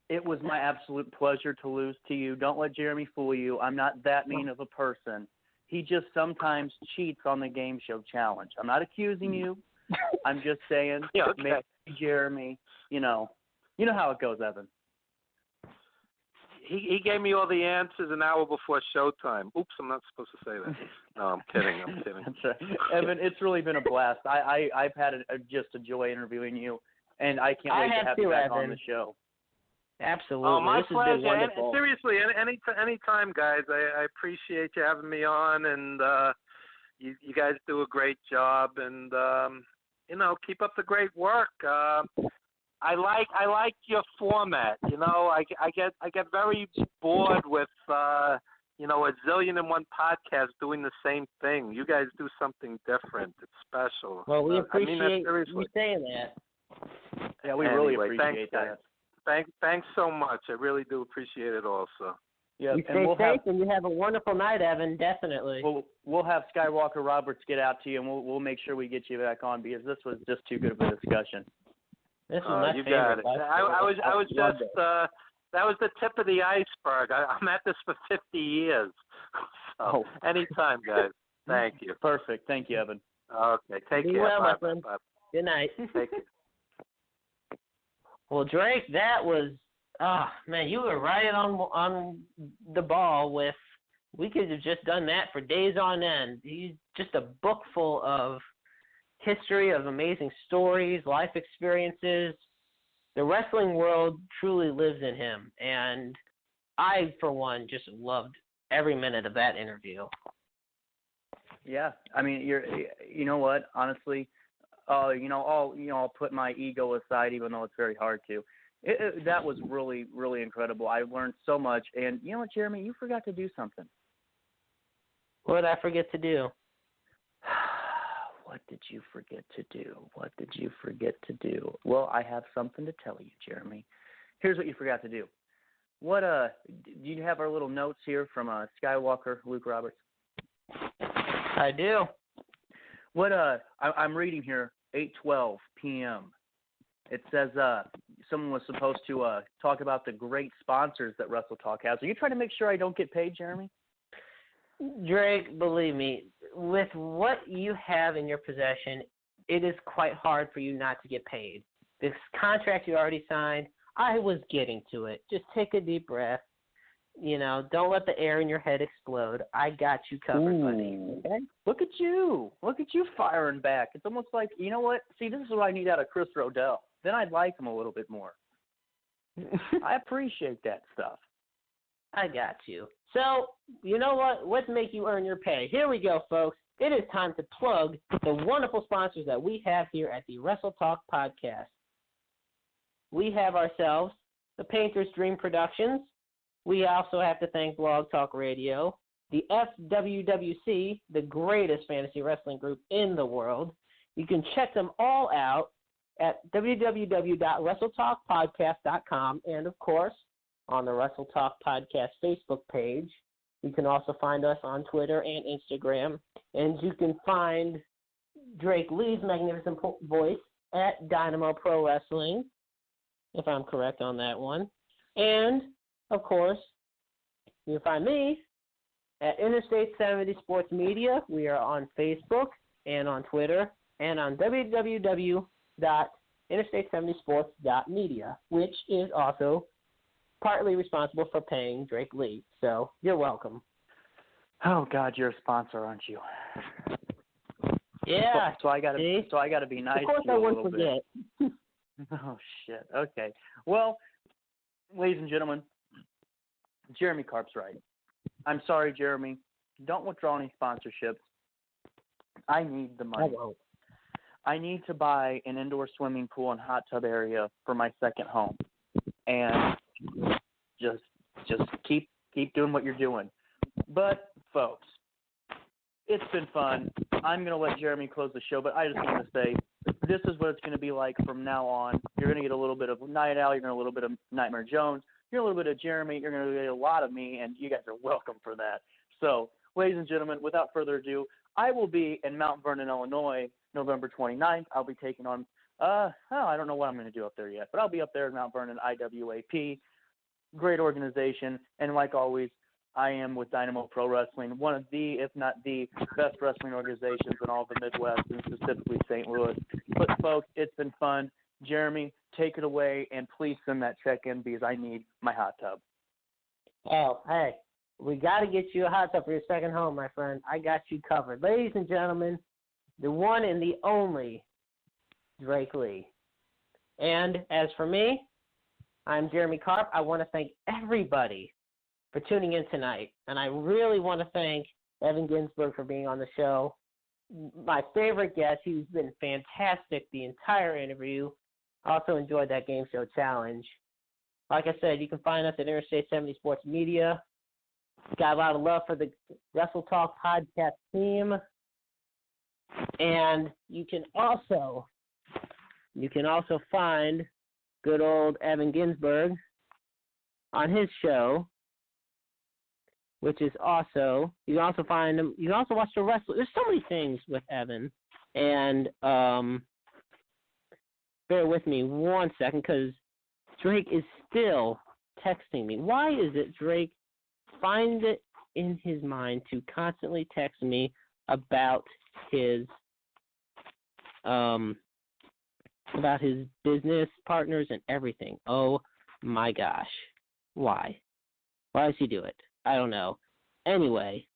it was my absolute pleasure to lose to you. Don't let Jeremy fool you. I'm not that mean of a person. He just sometimes cheats on the Game Show Challenge. I'm not accusing you. I'm just saying, Yeah, okay. maybe Jeremy, you know how it goes, Evan. He gave me all the answers an hour before showtime. Oops, I'm not supposed to say that. No, I'm kidding. That's right. Evan, it's really been a blast. I've had just a joy interviewing you, and I can't wait to have you back on the show. Absolutely. Oh, my this pleasure. has been wonderful. Seriously, any time, guys. I appreciate you having me on, and you guys do a great job, and keep up the great work. I like your format. I get very bored with a zillion and one podcast doing the same thing. You guys do something different. It's special. Well, we appreciate that you saying that. Yeah, we really appreciate that. Thanks so much. I really do appreciate it also. Yeah, you stay safe and you have a wonderful night, Evan, definitely. We'll have Skywalker Roberts get out to you, and we'll make sure we get you back on, because this was just too good of a discussion. This is my you favorite. got it. I was just that was the tip of the iceberg. I'm at this for 50 years. So anytime, guys. Thank you. Perfect. Thank you, Evan. Okay. Take Be care. well, Bye. my friend. Bye. Good night. Take care. Well, Drake, that was man, you were right on the ball with. We could have just done that for days on end. He's just a book full of history, of amazing stories, life experiences. The wrestling world truly lives in him, and I, for one, just loved every minute of that interview. Yeah, I mean, you know what? Honestly, I'll put my ego aside, even though it's very hard to. That was really, really incredible. I learned so much, and you know what, Jeremy? You forgot to do something. What did I forget to do? What did you forget to do? What did you forget to do? Well, I have something to tell you, Jeremy. Here's what you forgot to do. What do you have our little notes here from Skywalker Luke Roberts? I do. What I'm reading here, 8:12 p.m. It says someone was supposed to talk about the great sponsors that Wrestle Talk has. Are you trying to make sure I don't get paid, Jeremy? Drake, believe me, with what you have in your possession, it is quite hard for you not to get paid. This contract you already signed, I was getting to it. Just take a deep breath. Don't let the air in your head explode. I got you covered, buddy. Okay? Look at you firing back. It's almost like, you know what? See, this is what I need out of Chris Rodell. Then I'd like him a little bit more. I appreciate that stuff. I got you. So, you know what? Let's make you earn your pay. Here we go, folks. It is time to plug the wonderful sponsors that we have here at the Wrestle Talk Podcast. We have ourselves the Painter's Dream Productions. We also have to thank Blog Talk Radio, the FWWC, the greatest fantasy wrestling group in the world. You can check them all out at www.wrestletalkpodcast.com and, of course, on the Wrestle Talk Podcast Facebook page. You can also find us on Twitter and Instagram. And you can find Drake Lee's magnificent voice at Dynamo Pro Wrestling, if I'm correct on that one. And, of course, you can find me at Interstate 70 Sports Media. We are on Facebook and on Twitter and on www.interstate70sports.media, which is also partly responsible for paying Drake Lee. So you're welcome. Oh God, you're a sponsor, aren't you? Yeah. So I gotta be nice. Of course, to you I a won't little forget. bit. Oh shit. Okay. Well, ladies and gentlemen, Jeremy Carp's right. I'm sorry, Jeremy. Don't withdraw any sponsorships. I need the money. I won't. I need to buy an indoor swimming pool and hot tub area for my second home, and just keep doing what you're doing. But folks, it's been fun. I'm gonna let Jeremy close the show, but I just want to say this is what it's gonna be like from now on. You're gonna get a little bit of Night Owl. You're gonna get a little bit of Nightmare Jones. You're a little bit of Jeremy. You're gonna get a lot of me, and you guys are welcome for that. So, ladies and gentlemen, without further ado, I will be in Mount Vernon, Illinois, November 29th. I'll be taking on, I don't know what I'm going to do up there yet, but I'll be up there in Mount Vernon, IWAP. Great organization. And like always, I am with Dynamo Pro Wrestling, one of the, if not the best wrestling organizations in all of the Midwest, and specifically St. Louis. But folks, it's been fun. Jeremy, take it away, and please send that check in because I need my hot tub. Oh, hey. We got to get you a hot tub for your second home, my friend. I got you covered. Ladies and gentlemen, the one and the only Drake Lee. And as for me, I'm Jeremy Carp. I want to thank everybody for tuning in tonight. And I really want to thank Evan Ginzburg for being on the show. My favorite guest. He's been fantastic the entire interview. Also enjoyed that game show challenge. Like I said, you can find us at Interstate 70 Sports Media. Got a lot of love for the Wrestle Talk podcast team. And you can also find good old Evan Ginzburg on his show, which is also, you can also find him, you can also watch the Wrestle. There's so many things with Evan. And bear with me 1 second because Drake is still texting me. Why is it Drake find it in his mind to constantly text me about his business partners and everything? Oh my gosh. Why does he do it? I don't know. Anyway,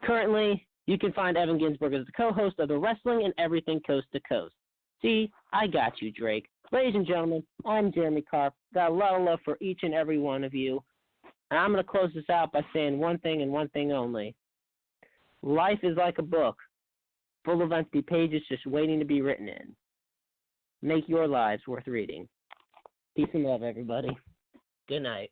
currently you can find Evan Ginzburg as the co-host of the Wrestling and Everything Coast to Coast. See, I got you, Drake. Ladies and gentlemen, I'm Jeremy Carp. Got a lot of love for each and every one of you. And I'm going to close this out by saying one thing and one thing only. Life is like a book, full of empty pages just waiting to be written in. Make your lives worth reading. Peace and love, everybody. Good night.